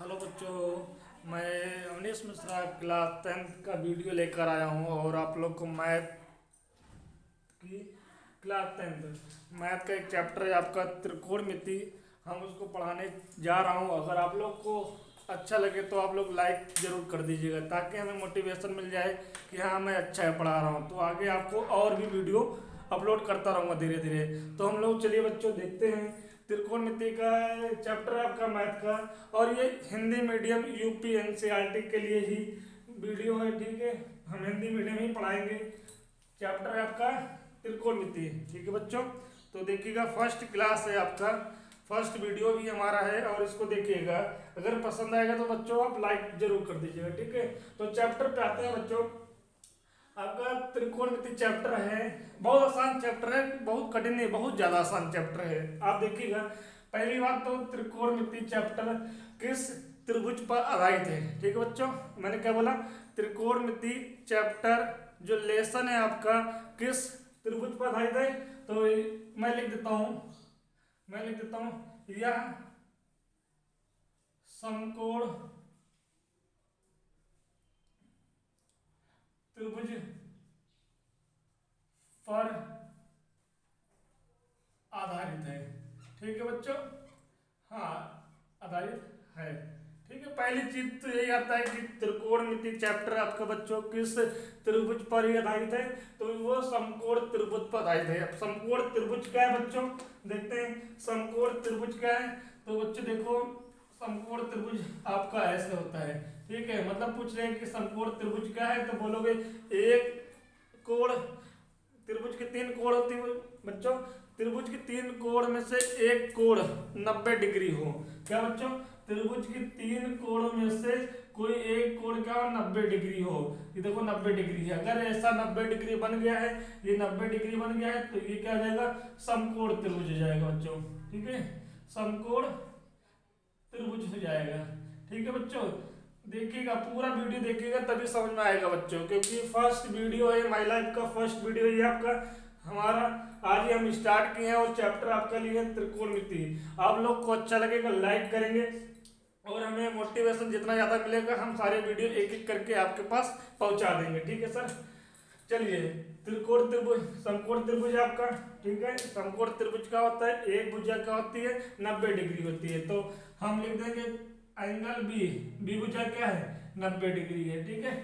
Hello बच्चों। मैं Awanish Mishra class 10th का वीडियो लेकर आया हूँ और आप लोग को मैथ की क्लास 10th मैथ का एक चैप्टर है आपका त्रिकोणमिति। हम उसको पढ़ाने जा रहा हूँ। अगर आप लोग को अच्छा लगे तो आप लोग लाइक ज़रूर कर दीजिएगा ताकि हमें मोटिवेशन मिल जाए कि हाँ मैं अच्छा है पढ़ा रहा हूँ, तो आगे आपको और भी वीडियो अपलोड करता रहूँगा धीरे धीरे। तो हम लोग चलिए बच्चों देखते हैं त्रिकोणमिति का चैप्टर है आपका मैथ का, और ये हिंदी मीडियम यूपी एनसीईआरटी के लिए ही वीडियो है, ठीक है। हम हिंदी मीडियम ही पढ़ाएंगे। चैप्टर है आपका त्रिकोणमिति, ठीक है बच्चों। तो देखिएगा फर्स्ट क्लास है आपका, फर्स्ट वीडियो भी हमारा है और इसको देखिएगा। अगर पसंद आएगा तो बच्चों आप लाइक जरूर कर दीजिएगा, ठीक है। तो चैप्टर पे आते हैं बच्चों। आपका त्रिकोणमिति चैप्टर है, बहुत आसान चैप्टर है, बहुत कठिन नहीं, बहुत ज्यादा आसान चैप्टर है। आप देखिएगा पहली बात तो त्रिकोणमिति चैप्टर किस त्रिभुज पर आधारित है, ठीक है बच्चों। मैंने क्या बोला, त्रिकोणमिति चैप्टर जो लेसन है आपका किस त्रिभुज पर आधारित है। तो मैं लिख देता हूं, यह समकोण त्रिभुज पर आधारित है, ठीक है बच्चों। हाँ, आधारित है, ठीक है। पहली चीज तो यही आता है कि त्रिकोणमिति चैप्टर आपका बच्चों किस त्रिभुज पर ही आधारित है, तो वो समकोण त्रिभुज पर आधारित है। अब समकोण त्रिभुज क्या है बच्चों, देखते हैं समकोण त्रिभुज क्या है। तो बच्चों देखो, समकोण त्रिभुज आपका ऐसे होता है, ठीक है। मतलब पूछ रहे हैं कि समकोण त्रिभुज क्या है, तो बोलोगे एक कोण, त्रिभुज के तीन कोण होते हैं बच्चों। त्रिभुज के तीन कोण में से एक कोण 90 डिग्री हो, क्या बच्चों, त्रिभुज के तीन कोण में से कोई एक कोण क्या हो, 90 डिग्री हो। ये देखो 90 डिग्री है, अगर ऐसा 90 डिग्री बन गया है, ये 90 डिग्री बन गया है, तो ये क्या हो जाएगा, समकोण त्रिभुज हो जाएगा बच्चों, ठीक है। समकोण त्रिभुज हो जाएगा, ठीक है बच्चों। देखिएगा पूरा वीडियो देखिएगा तभी समझ में आएगा बच्चों, क्योंकि फर्स्ट वीडियो है, माय लाइफ का फर्स्ट वीडियो ये आपका हमारा। आज ही हम स्टार्ट किए हैं और चैप्टर आपका लिए त्रिकोणमिति। आप लोग को अच्छा लगेगा लाइक करेंगे और हमें मोटिवेशन जितना ज़्यादा मिलेगा हम सारे वीडियो एक एक करके आपके पास पहुंचा देंगे, ठीक है सर। चलिए, त्रिकोण त्रिभुज, समकोण त्रिभुज आपका, ठीक है। समकोण त्रिभुज का होता है, एक भुजा क्या होती है, 90 डिग्री होती है। तो हम लिख देंगे एंगल बी भुजा क्या है, 90 डिग्री है, ठीक है।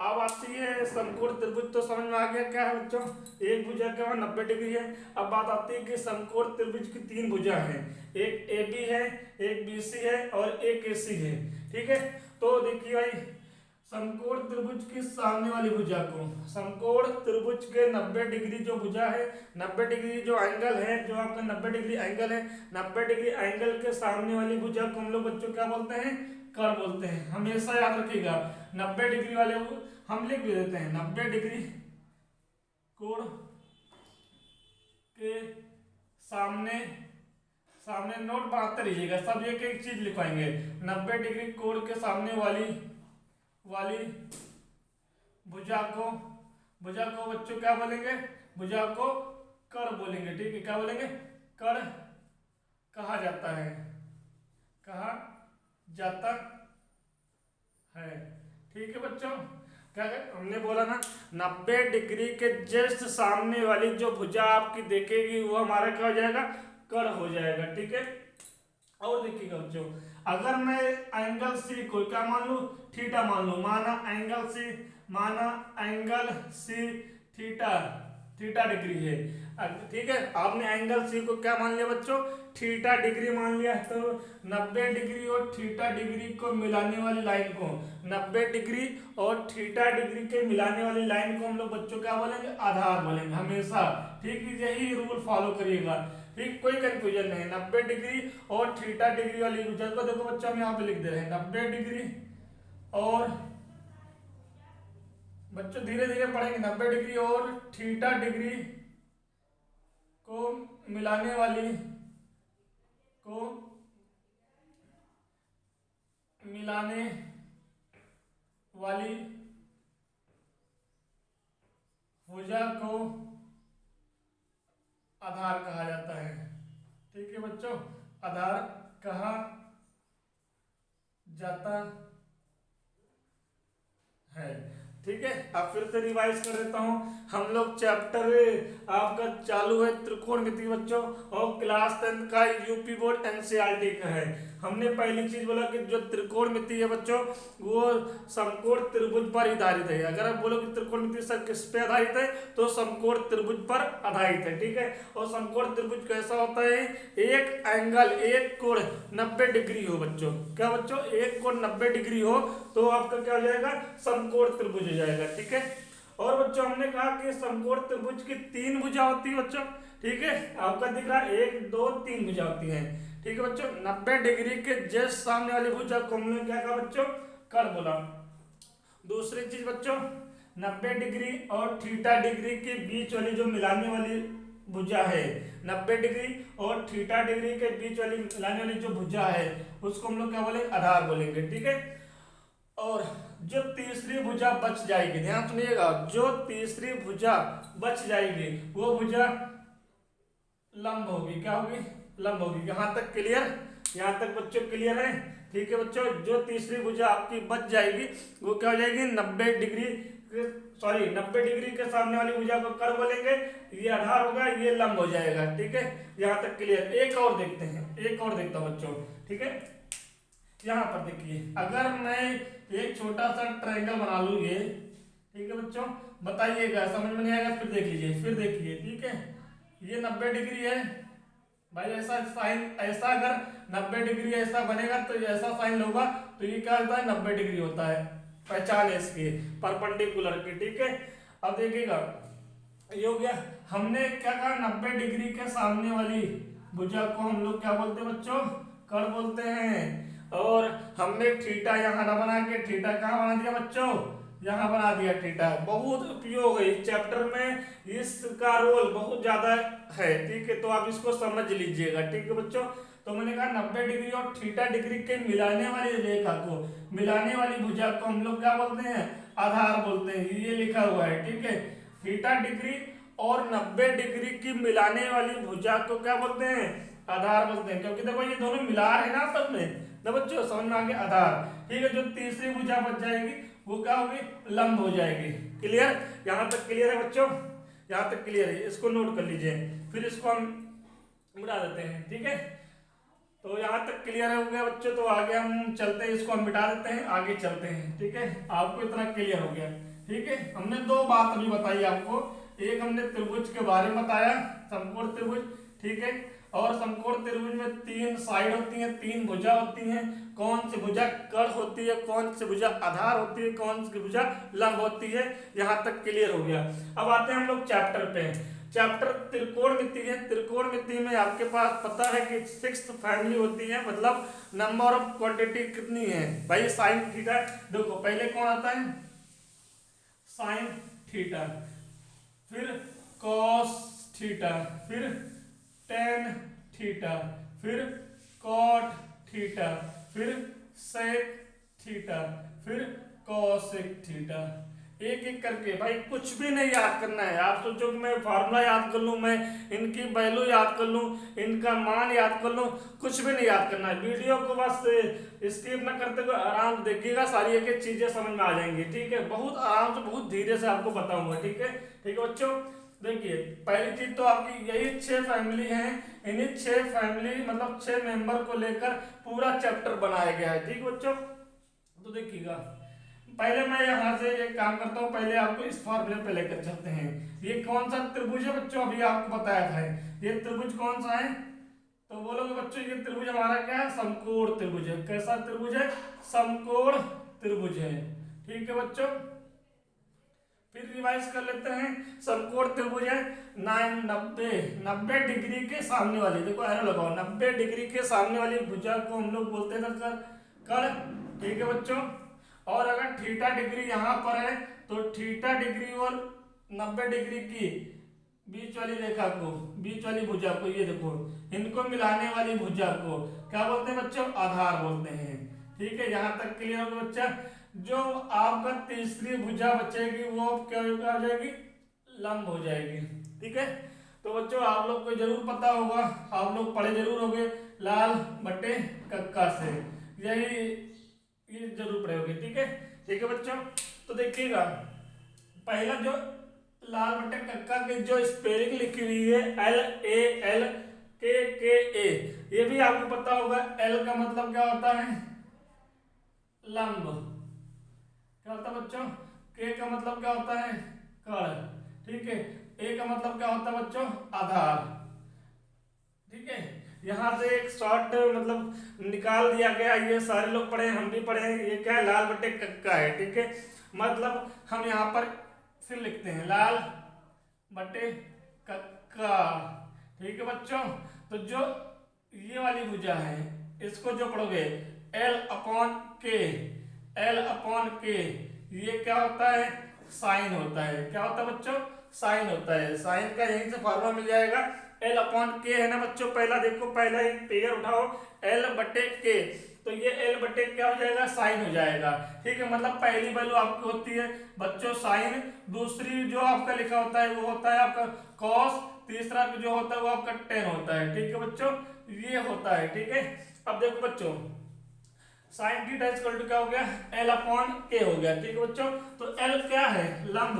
अब आती है समकोण त्रिभुज, तो समझ में आ गया क्या है बच्चों, एक भुजा क्या है, 90 डिग्री है। अब बात आती है कि समकोण त्रिभुज की तीन भुजा है, एक ए बी है, एक बी सी है और एक ए सी है, ठीक है। तो देखिए भाई, समकोण त्रिभुज की सामने वाली भुजा को, समकोण त्रिभुज के 90 डिग्री जो भुजा है, 90 डिग्री जो एंगल है, जो आपका 90 डिग्री एंगल है, 90 डिग्री एंगल के सामने वाली भुजा को हम लोग बच्चों क्या बोलते हैं, कर बोलते हैं। हमेशा याद रखिएगा 90 डिग्री वाले हम लिख भी देते हैं, 90 डिग्री कोण के सामने, सामने नोट बनाते रहिएगा, सब एक एक चीज लिखवाएंगे। 90 डिग्री कोण के सामने वाली वाली भुजा को बच्चों क्या बोलेंगे, भुजा को कर्ण बोलेंगे, ठीक है। क्या बोलेंगे, कर्ण कहा जाता है, कहा जाता है, ठीक है बच्चों। क्या हमने बोला ना, 90 डिग्री के जस्ट सामने वाली जो भुजा आपकी देखेगी वो हमारा क्या हो जाएगा, कर्ण हो जाएगा, ठीक है। और देखिएगा बच्चों, अगर मैं एंगल सी को क्या मान लू, थीटा मान लू, माना angle C theta, theta degree है, ठीक है। आपने एंगल सी को क्या मान लिया बच्चों, थीटा डिग्री मान लिया। तो 90 डिग्री और थीटा डिग्री को मिलाने वाली लाइन को, 90 डिग्री और थीटा डिग्री के मिलाने वाली लाइन को हम लोग बच्चों क्या बोलेंगे, आधार बोलेंगे हमेशा, ठीक है। यही रूल फॉलो करिएगा, ठीक, कोई कंफ्यूजन नहीं। 90 डिग्री और थीटा डिग्री वाली भुजा को देखो बच्चों हम यहाँ पे लिख दे रहे हैं, 90 डिग्री और बच्चों धीरे धीरे पढ़ेंगे, 90 डिग्री और थीटा डिग्री को मिलाने वाली, को मिलाने वाली भुजा को आधार कहा जाता है, ठीक है बच्चों, आधार कहा जाता है। ठीक है, अब फिर से रिवाइज कर देता हूँ। हम लोग चैप्टर आपका चालू है त्रिकोणमिति बच्चों, और क्लास 10 का यूपी बोर्ड एनसीईआरटी का है। हमने पहली चीज बोला कि जो त्रिकोणमिति है बच्चों वो समकोण त्रिभुज पर आधारित है। अगर आप बोलो कि त्रिकोणमिति सर किस पे आधारित है, तो समकोण त्रिभुज पर आधारित है। ठीक है, और समकोण त्रिभुज कैसा होता है, एक एंगल एक कोण 90 डिग्री हो बच्चों। क्या बच्चों, एक कोण 90 डिग्री हो तो आपका क्या हो जाएगा, समकोण त्रिभुज हो जाएगा। ठीक है, और बच्चों हमने कहा कि समकोण त्रिभुज की 3 भुजा होती है बच्चों। ठीक है, आपका दिख रहा है 1 2 3 भुजा होती है। ठीक है बच्चों, 90 डिग्री के जस्ट सामने वाली भुजा को हमने क्या कहा बच्चों, कर्ण बोला। दूसरी चीज बच्चों, 90 डिग्री और थीटा डिग्री के बीच वाली जो मिलाने वाली भुजा है, 90 डिग्री और थीटा डिग्री के बीच वाली मिलाने वाली जो भुजा है उसको हम लोग क्या बोलेंगे, आधार बोलेंगे। ठीक है, और जो तीसरी भुजा बच जाएगी, ध्यान सुनिएगा, जो तीसरी भुजा बच जाएगी वो भुजा लंब होगी। क्या होगी, लंब होगी। यहां तक क्लियर, यहां तक बच्चों क्लियर है। ठीक है बच्चों, जो तीसरी भुजा आपकी बच जाएगी वो क्या हो जाएगी, 90 डिग्री, सॉरी 90 डिग्री के सामने वाली भुजा को कर्ण बोलेंगे, ये आधार होगा, ये लंब हो जाएगा। ठीक है, यहां तक क्लियर। एक और देखते हैं, एक और देखता हूं बच्चों। ठीक है, यहाँ पर देखिए, अगर मैं एक छोटा सा ट्रायंगल बना लूँ ये, ठीक है बच्चों, बताइएगा, समझ में नहीं आएगा फिर देख लीजिए, फिर देखिए। ठीक है, ये 90 डिग्री है भाई, ऐसा साइन, ऐसा अगर 90 डिग्री ऐसा बनेगा तो ऐसा साइन होगा तो ये क्या होता है, 90 डिग्री होता है। पहचान है इसकी, परपेंडिकुलर की। ठीक है, अब देखिएगा, ये हो गया। हमने क्या कहा, 90 डिग्री के सामने वाली भुजा को हम लोग क्या बोलते हैं बच्चों, कर्ण बोलते हैं। और हमने थीटा यहाँ ना बना के थीटा कहाँ बना दिया बच्चों, यहाँ बना दिया थीटा। बहुत उपयोग है इस चैप्टर में, इसका रोल बहुत ज्यादा है। ठीक है, तो आप इसको समझ लीजिएगा। ठीक है बच्चों, तो मैंने कहा 90 डिग्री और थीटा डिग्री के मिलाने वाली रेखा को, मिलाने वाली भुजा को हम लोग क्या बोलते हैं, आधार बोलते हैं। ये लिखा हुआ है। ठीक है, थीटा डिग्री और 90 डिग्री की मिलाने वाली भुजा को क्या बोलते हैं, आधार बोलते हैं। क्योंकि देखो ये दोनों मिला है ना आपस में, ना बच्चों समझ में आ गया, आधार। ठीक है, जो तीसरी भुजा बच जाएगी वो क्या होगी, लंब हो जाएगी। क्लियर, यहाँ तक क्लियर है बच्चों, यहाँ तक क्लियर है, इसको नोट कर लीजिए, फिर इसको हम मिटा देते हैं। ठीक है, तो यहाँ तक क्लियर हो गया बच्चों, तो आगे हम चलते हैं, इसको हम मिटा देते हैं, आगे चलते हैं। ठीक है, आपको इतना क्लियर हो गया। ठीक है, हमने 2 बात अभी बताई आपको, एक हमने त्रिभुज के बारे में बताया, समकोण त्रिभुज। ठीक है, और समकोण त्रिभुज में 3 साइड होती हैं, 3 भुजा होती हैं। कौन सी भुजा कर्ण होती है, कौन सी भुजा आधार होती है, कौन सी भुजा लंब होती है, यहाँ तक क्लियर हो गया। अब आते हैं हम लोग चैप्टर पे। चैप्टर त्रिकोणमिति है। त्रिकोणमिति में आपके पास पता है कि 6 फैमिली होती है, मतलब नंबर ऑफ क्वांटिटी कितनी है भाई, साइन थीटा। देखो पहले कौन आता है, साइन थीटा, फिर कॉस थीटा, फिर टेन थीटा, फिर कॉट थीटा, फिर सेक थीटा, फिर कॉसेक थीटा। एक एक करके भाई, कुछ भी नहीं याद करना है। आप सोचो कि मैं फार्मूला याद कर लूं, मैं इनकी वैल्यू याद कर लूं, इनका मान याद कर लूं, कुछ भी नहीं याद करना है। वीडियो को बस स्किप न करते हुए आराम देखिएगा, सारी एक एक चीजें समझ में आ जाएंगी। ठीक है, बहुत आराम से, बहुत धीरे से आपको बताऊंगा। ठीक है, ठीक है बच्चों, देखिए पहली चीज तो आपकी यही 6 फैमिली हैं, इन्हीं 6 फैमिली मतलब 6 मेंबर को लेकर पूरा चैप्टर बनाया गया है। ठीक बच्चों, तो देखिएगा, पहले मैं यहाँ से एक काम करता हूँ, पहले आपको इस फॉर्मूले पे लेकर चलते हैं। ये कौन सा त्रिभुज है बच्चों, अभी आपको बताया था, ये त्रिभुज कौन सा है, तो बोलोगे बच्चों ये त्रिभुज हमारा क्या है, समकोण त्रिभुज है। कैसा त्रिभुज है, समकोण त्रिभुज है। ठीक है बच्चों, फिर रिवाइज कर लेते हैं। समकोण त्रिभुज है, 90 डिग्री के सामने वाली, देखो एरो लगाओ, 90 डिग्री के सामने वाली भुजा को हम लोग बोलते हैं कर्ण। ठीक है बच्चों, और अगर थीटा डिग्री यहाँ पर है तो थीटा डिग्री और 90 डिग्री की बीच वाली रेखा को, बीच वाली भुजा को, ये देखो, इनको मिलाने वाली भुजा को क्या बोलते हैं बच्चों, आधार बोलते हैं। ठीक है, यहाँ तक क्लियर हो गया बच्चा। जो आपका तीसरी भुजा बचेगी वो क्या हो जाएगी, लंब हो जाएगी। ठीक है, तो बच्चों आप लोग को जरूर पता होगा, आप लोग पढ़े जरूर होंगे लाल बट्टे कक्का से, यही ये जरूर पढ़ोगे, ठीक है बच्चों। तो देखिएगा पहला जो लाल बटे कक्का की जो स्पेलिंग लिखी हुई है LALKKA, ये भी आपको पता होगा। एल का मतलब क्या होता है? लंब। क्या होता है बच्चों? के का मतलब क्या होता है? कड़। ठीक है। ए का मतलब क्या होता है बच्चों? आधार। ठीक है। यहाँ से एक शॉर्ट मतलब निकाल दिया गया, ये सारे लोग पढ़े, हम भी पढ़े। ये क्या है? लाल बटे कक्का है। ठीक है। मतलब हम यहाँ पर फिर लिखते हैं लाल बटे कक्का। ठीक है बच्चों। तो जो ये वाली भुजा है इसको जो पढ़ोगे L/K, L/K, ये क्या होता है? साइन होता है। क्या होता है बच्चों? साइन होता है। साइन का यहीं से फॉर्मूला मिल जाएगा। L/K है ना बच्चों। पहला देखो, पहला एक पेयर उठाओ L/K, तो ये L/K क्या हो जाएगा? साइन हो जाएगा। ठीक है। मतलब पहली वैल्यू आपकी होती है बच्चों साइन, दूसरी जो आपका लिखा होता है वो होता है आपका कॉस, तीसरा जो होता है वो आपका टेन होता है। ठीक है बच्चों, ये होता है। ठीक है। अब देखो बच्चों साइन थीटा इक्वल टू क्या हो गया? L/K हो गया। ठीक है बच्चों। तो L क्या है? लंब,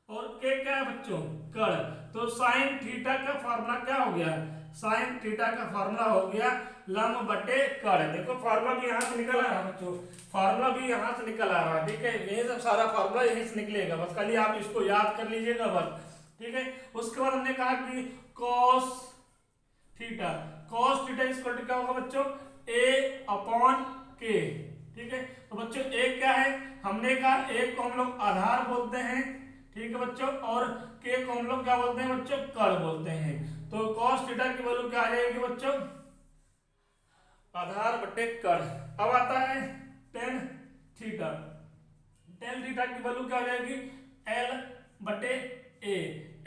और K क्या है बच्चों? कड़। तो साइन थीटा का फॉर्मूला क्या हो गया? साइन थीटा का फॉर्मूला हो गया लंब बटे कड़। देखो फॉर्मूला भी यहाँ से निकल आ रहा है बच्चों, फॉर्मूला भी यहाँ से निकल आ रहा है। ठीक है। यही सब सारा फॉर्मूला यहीं से निकलेगा, बस खाली आप इसको याद कर लीजिएगा बस। ठीक है। उसके बाद हमने कहा कि cos theta, cos theta equal to क्या होगा बच्चों? A/K। ठीक है। तो बच्चों ए क्या है? हमने कहा ए को हम लोग आधार बोलते हैं। ठीक है बच्चों। और के को हम लोग क्या बोलते हैं बच्चों? कड़ बोलते हैं। तो cos थीटा की वैल्यू क्या आ जाएगी बच्चों? आधार बटे कड़। अब आता है टेन थीटा, टेन थीटा की वैल्यू क्या हो जाएगी? L/A।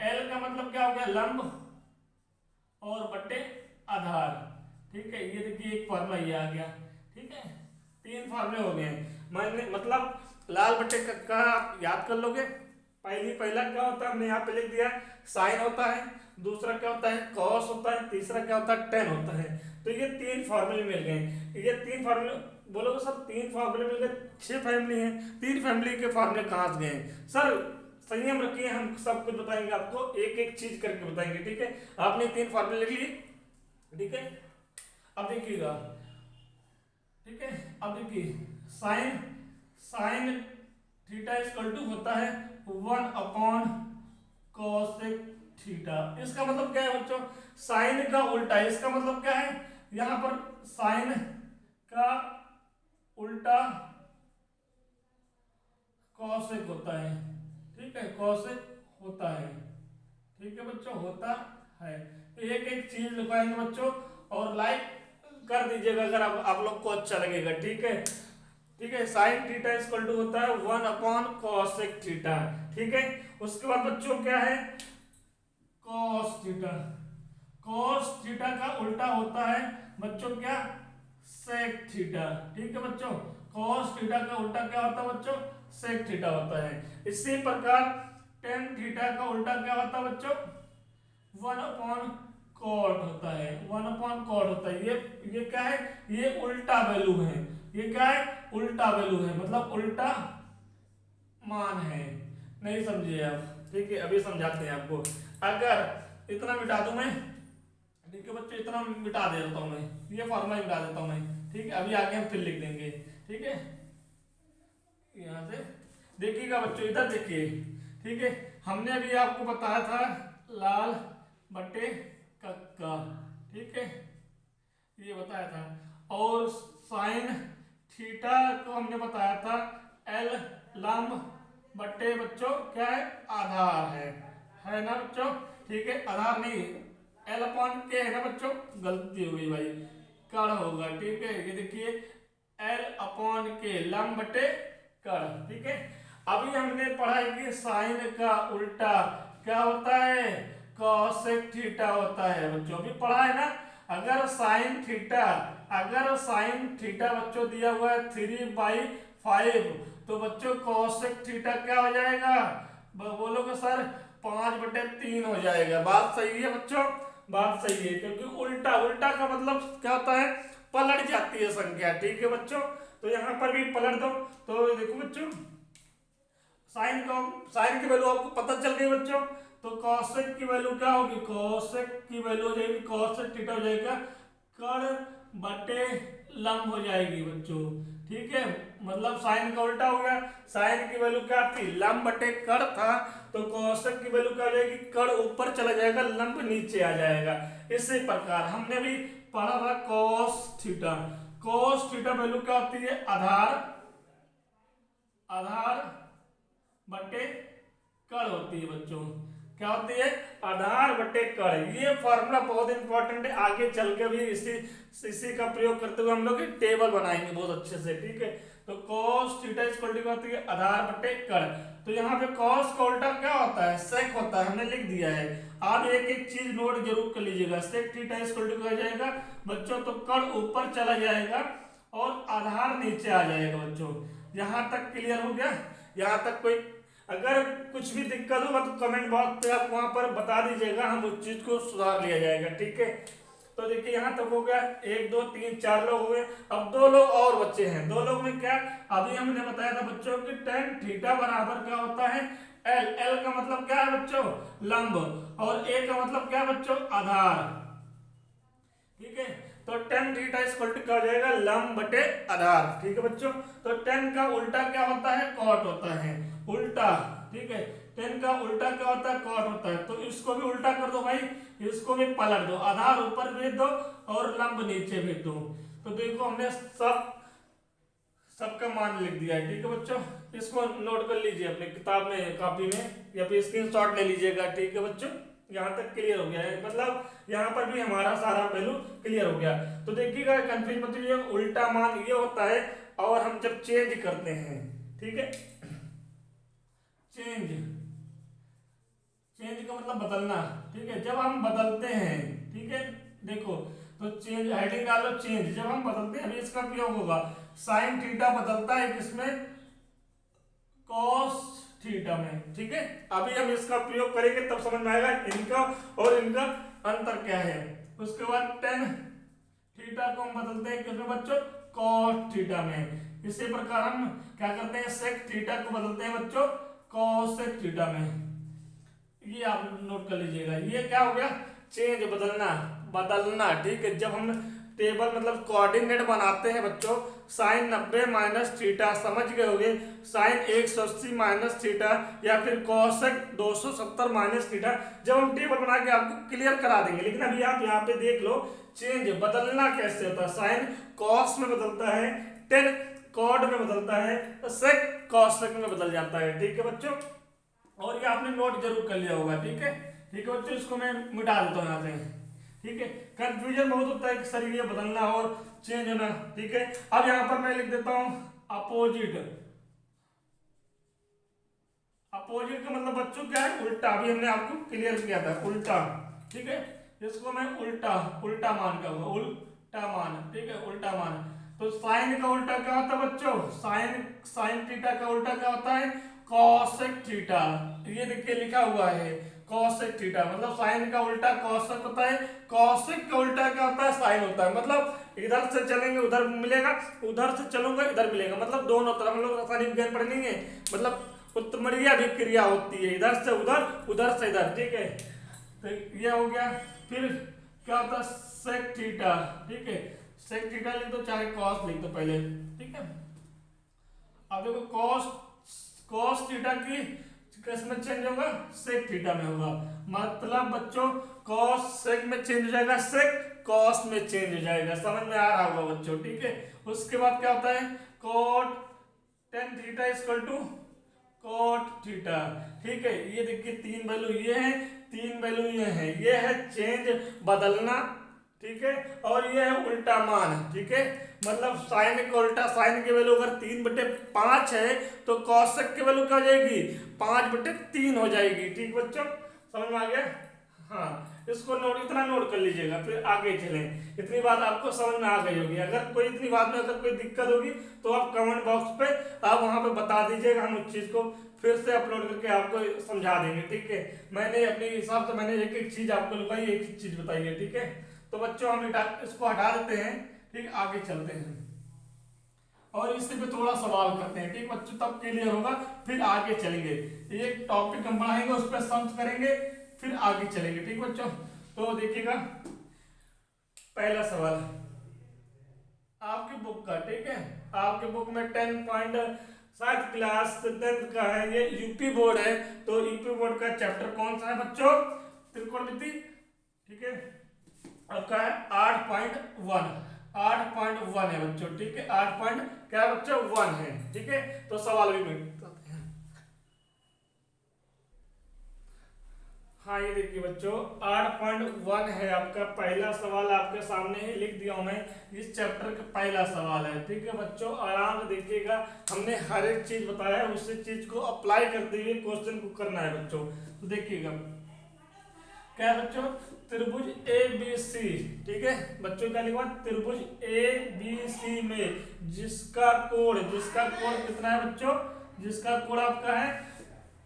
L का मतलब क्या हो गया? लंब, और बटे आधार। ठीक है। ये देखिए एक फॉर्मूला ये आ गया। ठीक है। तीन फॉर्मूले हो गए। मैंने मतलब लाल बटे कक्का आप याद कर लोगे। पहला क्या होता है? हमने यहाँ पे लिख दिया साइन होता है, दूसरा क्या होता है? कॉस होता है, तीसरा क्या होता है? टेन होता है। तो ये तीन फॉर्मूले मिल गए। ये तीन फॉर्मूले बोलोगे सर तीन फॉर्मूले मिल गए, 6 फैमिली है, तीन फैमिली के फॉर्मूले कहाँ से गए सर? संयम रखिए, हम सब कुछ बताएंगे आपको, एक एक चीज करके बताएंगे। ठीक है। आपने तीन फॉर्मूले लिख लिए। ठीक है। अब देखिएगा। ठीक है। अब देखिए sine sine theta equal to होता है 1/cos थीटा। इसका मतलब क्या है बच्चों? साइन का उल्टा। इसका मतलब क्या है? यहां पर साइन का उल्टा कॉसेक होता है। ठीक है। कॉसेक होता है। ठीक है बच्चों, होता है। एक एक चीज लिखवाएंगे बच्चों, और लाइक कर दीजिएगा अगर आप लोग को अच्छा लगेगा। ठीक है। ठीक है। साइन थीटा इक्वल टू होता है 1/cosec थीटा। ठीक है। उसके बाद बच्चों क्या है? cos theta. cos थीटा का उल्टा होता है बच्चों क्या? sec theta. ठीक है बच्चों। cos थीटा का उल्टा क्या होता है बच्चों? sec थीटा होता है। इसी प्रकार tan थीटा का उल्टा क्या होता है बच्चों? 1/cot होता है। 1/cot होता है। ये क्या है? ये उल्टा वैल्यू है। ये क्या है? उल्टा वैल्यू है, मतलब उल्टा मान है। नहीं समझे आप? ठीक है। अभी समझाते हैं आपको। अगर इतना मिटा दूं मैं, ठीक है बच्चों, इतना मिटा देता हूं मैं, ये फॉर्मूला मिटा देता हूं मैं। ठीक है। अभी आगे हम फिर लिख देंगे। ठीक है। यहां से देखिएगा बच्चों, इधर देखिए। ठीक है। हमने अभी आपको बताया था लाल बटे कक्का। ठीक है। ये बताया था। और साइन थीटा को हमने बताया था एल लंब बटे बच्चों क्या है? आधार है ना बच्चों? ठीक है। आधार नहीं, L/K है ना बच्चों? गलती हो गई भाई, कड़ होगा। ठीक है। ये देखिए L/K लंब बटे कड़। ठीक है। अभी हमने पढ़ा है कि साइन का उल्टा क्या होता है? कॉसेक थीटा होता है बच्चों, अभी पढ़ा है ना। अगर साइन थीटा बच्चों दिया हुआ है 3/5, तो बच्चों कॉसेक थीटा क्या हो जाएगा? बोलोगे सर 5/3 हो जाएगा। बात सही है बच्चों, बात सही है, क्योंकि उल्टा उल्टा का मतलब क्या होता है? पलट जाती है संख्या, ठीक है बच्चों। तो यहाँ पर भी पलट दो, तो देखो बच्चों साइन की वैल्यू आपको पता चल गई बच्चों। तो कॉसेक की वैल्यू क्या होगी, कॉसेक की वैल्यू हो जाएगी कॉसेक थीटा हो जाएगा कर्ण बटे लंब हो जाएगी बच्चों, ठीक है। मतलब साइन का उल्टा हो गया, साइन की वैल्यू क्या थी, लंब बटे कर्ण था, तो कॉसेक की वैल्यू क्या हो जाएगी, कर्ण ऊपर चला जाएगा, लंब नीचे आ जाएगा। इसी प्रकार हमने भी पढ़ा था cos theta, cos theta value क्या होती है, आधार बटे कर्ण होती है बच्चों, क्या होती है, आधार बटे कर्ण। ये फॉर्मूला बहुत इंपॉर्टेंट है, आगे चल के भी इसी का प्रयोग करते हुए हम लोग टेबल बनाएंगे बहुत अच्छे से, ठीक है। तो cos थीटा इक्वल टू होती है आधार बटे कर्ण। तो यहाँ पे cos का उल्टा क्या होता है, sec होता है, हमने लिख दिया है। आप एक एक चीज नोट जरूर कर लीजिएगा, sec थीटा इक्वल टू हो जाएगा बच्चों, तो कर्ण ऊपर चला जाएगा और आधार नीचे आ जाएगा बच्चों। यहाँ तक क्लियर हो गया, यहाँ तक कोई अगर कुछ भी दिक्कत होगा तो कमेंट बॉक्स पे आप वहां पर बता दीजिएगा, हम उस चीज को सुधार लिया जाएगा, ठीक है। तो देखिए यहाँ तक हो गया, 1 2 3 4 लोग हुए, अब 2 लोग और बच्चे हैं। 2 लोग में क्या, अभी हमने बताया था बच्चों कि tan थीटा बराबर क्या होता है, एल। एल का मतलब क्या है बच्चों, लंब, और ए का मतलब क्या है बच्चों, आधार, ठीक है। तो tan थीटा इक्वल टू क्या हो जाएगा, लंब बटे आधार, ठीक है बच्चों। तो tan का उल्टा क्या होता है, cot होता है, उल्टा, ठीक है। tan का उल्टा क्या होता है, cot होता है। तो इसको भी उल्टा कर दो भाई, इसको भी पलट दो, आधार ऊपर भेज दो और लंब नीचे भेज दो। तो देखो हमने सबका मान लिख दिया है, ठीक है बच्चों। इसको नोट कर लीजिए अपने किताब में, कॉपी में, या फिर स्क्रीनशॉट ले लीजिएगा, ठीक है बच्चों। यहाँ तक क्लियर हो गया है, मतलब यहाँ पर भी हमारा सारा वैल्यू क्लियर हो गया। तो देखिएगा कंफ्यूज मत होइए, उल्टा मान ये होता है, और हम जब चेंज करते हैं, ठीक है, चेंज का मतलब बदलना, ठीक है। जब हम बदलते हैं, ठीक है, देखो तो चेंज हेडिंग डालो, चेंज जब हम बदलते हैं, अभी इसका प्रयोग होगा, साइन थीटा बदलता है किसमें, कॉस थीटा में, ठीक है। अभी हम इसका प्रयोग करेंगे तब समझ में आएगा इनका और इनका अंतर क्या है। उसके बाद tan थीटा को हम बदलते हैं किसमें बच्चों, cos थीटा में। इसी प्रकार हम क्या करते हैं, sec थीटा को बदलते हैं बच्चों cosec थीटा में। ये आप नोट कर लीजिएगा, ये क्या हो गया, चेंज, बदलना, ठीक है। जब हम टेबल मतलब कोऑर्डिनेट बनाते हैं बच्चों, साइन 90 माइनस थीटा, समझ गए होगे, साइन 180 माइनस थीटा, या फिर कॉसेक 270 माइनस थीटा, जब हम टेबल बना के आपको क्लियर करा देंगे। लेकिन अभी आप यहाँ पे देख लो, चेंज बदलना कैसे होता है, साइन कॉस में बदलता है, टेन कॉड में बदलता है, तो सेक कॉसेक में बदल जाता है, ठीक है बच्चों। और ये आपने नोट जरूर कर लिया होगा, ठीक है, ठीक है बच्चों। इसको मैं मिटा देता हूँ यहाँ से, ठीक है। कंफ्यूजन बहुत होता है कि सर ये बदलना और चेंज होना, ठीक है। अब यहाँ पर मैं लिख देता हूं अपोजिट। अपोजिट का मतलब बच्चों क्या है, उल्टा। अभी हमने आपको क्लियर किया था, उल्टा, ठीक है। इसको मैं उल्टा मान कहूंगा, उल्टा मान, ठीक है, उल्टा मान। तो साइन का उल्टा क्या होता है बच्चों, साइन थीटा का उल्टा क्या होता है, कॉसेक थीटा। ये देखिए लिखा हुआ है कॉसेक थीटा, मतलब साइन का उल्टा कॉसेक होता है, कॉसेक का उल्टा क्या होता है, साइन होता है। मतलब इधर से चलेंगे उधर मिलेगा, उधर से चलूंगा इधर मिलेगा, मतलब दोनों तरफ हम लोग रासायनिक विज्ञान पढ़ेंगे, मतलब उत्तमरीय अभिक्रिया होती है, इधर से उधर, उधर से इधर, ठीक है। तो ये हो गया। फिर क्या होता है, सेक थीटा, ठीक है, सेक थीटा लिख दो चाहे कॉस लिख दो पहले, ठीक है। अब देखो कॉस थीटा की किस में चेंज होगा, सेक थीटा में होगा। मतलब बच्चों कॉस सेक में चेंज हो जाएगा, सेक कॉस में चेंज हो जाएगा, समझ में आ रहा होगा बच्चों, ठीक है। उसके बाद क्या होता है, cot tan theta equal to cot theta, ठीक है। ये देखिए तीन वैल्यू ये है, तीन वैल्यू ये है चेंज, बदलना, ठीक है, और ये है उल्टा मान, ठीक है। मतलब साइन का उल्टा, साइन की वैल्यू अगर 3/5 है तो कॉसेक की वैल्यू क्या हो जाएगी, 5/3 हो जाएगी, ठीक बच्चों, समझ में आ गया। हाँ, इसको नोट, इतना नोट कर लीजिएगा, फिर आगे चलें। इतनी बात आपको समझ में आ गई होगी। अगर कोई इतनी बात में अगर कोई दिक्कत होगी तो आप कमेंट बॉक्स पे आप वहां पे बता दीजिएगा, हम उस चीज को फिर से अपलोड करके आपको समझा देंगे, ठीक है। मैंने अपने हिसाब से मैंने एक एक चीज आपको लिखाई, एक चीज बताई है, ठीक है। तो बच्चों हम इसको हटा देते हैं, ठीक, आगे चलते हैं और इसी पे थोड़ा सवाल करते हैं, ठीक बच्चों, तब क्लियर होगा। फिर आगे चलेंगे, एक टॉपिक हम पढ़ाएंगे, उस पर समझ करेंगे, फिर आगे चलेंगे, ठीक बच्चों। तो देखिएगा पहला सवाल आपकी बुक का, ठीक है, आपके बुक में 10 पॉइंट शायद क्लास 10 का है, ये यूपी बोर्ड है, तो यूपी बोर्ड का चैप्टर कौन सा है बच्चों? त्रिकोणमिति, ठीक है, आपका है 8.1, 8.1 है बच्चों, ठीक है, 8 पॉइंट क्या बच्चों 1 है, ठीक है। तो सवाल भी मिलते हैं। हाँ ये देखिए बच्चों 8.1 है आपका पहला सवाल, आपके सामने ही लिख दिया हूं मैं, इस चैप्टर का पहला सवाल है, ठीक है बच्चों, आराम से देखिएगा, हमने हर एक चीज बताया है, उसी चीज को अप्लाई करते हुए क्वेश्चन को करना है बच्चों। तो देखिएगा क्या है बच्चों, त्रिभुज ए बी सी, ठीक है बच्चों, क्या लिखा त्रिभुज ए बी सी में जिसका कोण कितना है बच्चों, जिसका कोण आपका है,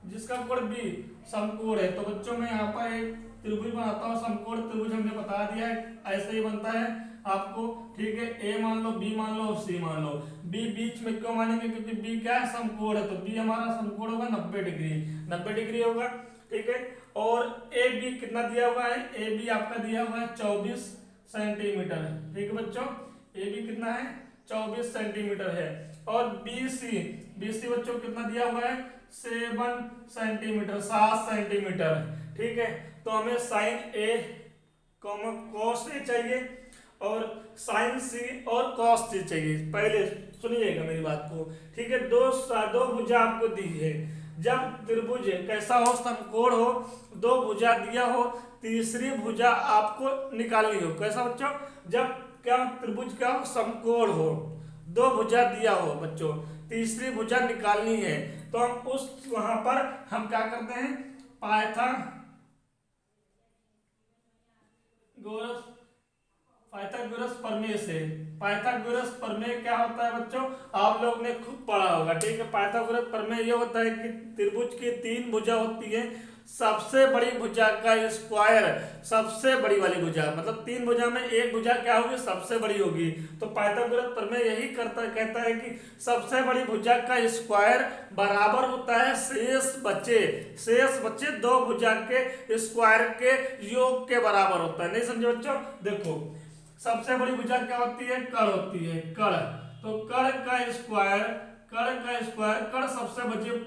जिसका कोण बी समकोण है। तो बच्चों मैं यहाँ पर एक त्रिभुज बनाता हूँ, समकोण त्रिभुज हमने बता दिया है, ऐसे ही बनता है आपको, ठीक है, ए मान लो, बी मान लो और सी मान लो। बी बीच में क्यों मानेंगे, क्योंकि बी क्या है समकोण है, तो बी हमारा समकोण होगा 90 डिग्री, 90 डिग्री होगा, ठीक है। और ए बी कितना दिया हुआ है, ए बी आपका दिया हुआ है 24 सेंटीमीटर, ठीक है बच्चों, ए बी कितना है 24 सेंटीमीटर है। और बी सी बच्चों कितना दिया हुआ है 7 सेंटीमीटर, 7 सेंटीमीटर, ठीक है। तो हमें साइन ए कॉस ए चाहिए और साइन सी और कॉस सी चाहिए। पहले सुनिएगा मेरी बात को, ठीक है, दो भुजा आपको दी है, जब त्रिभुज कैसा हो, समकोण हो, दो भुजा दिया हो, तीसरी भुजा आपको निकालनी हो, कैसा बच्चों, जब क्या त्रिभुज का समकोण हो, दो भुजा दिया हो बच्चों, तीसरी भुजा निकालनी है, तो हम उस वहां पर हम क्या करते हैं, पाइथागोरस प्रमेय से, पाइथागोरस प्रमेय क्या होता है बच्चों, आप लोग ने खूब पढ़ा होगा, ठीक है। पाइथागोरस प्रमेय ये होता है कि त्रिभुज की 3 भुजा होती है, सबसे बड़ी भुजा का स्क्वायर, सबसे बड़ी वाली भुजा, मतलब 3 भुजा में एक भुजा क्या होगी, सबसे बड़ी होगी। तो पाइथागोरस प्रमेय यही कहता है कि सबसे बड़ी भुजा का स्क्वायर बराबर होता है शेष बचे दो भुजा के स्क्वायर के योग के बराबर होता है। नहीं समझे बच्चों, देखो सबसे बड़ी भुजा क्या होती है, कर्ण होती है, कर्ण, तो कर्ण सबसे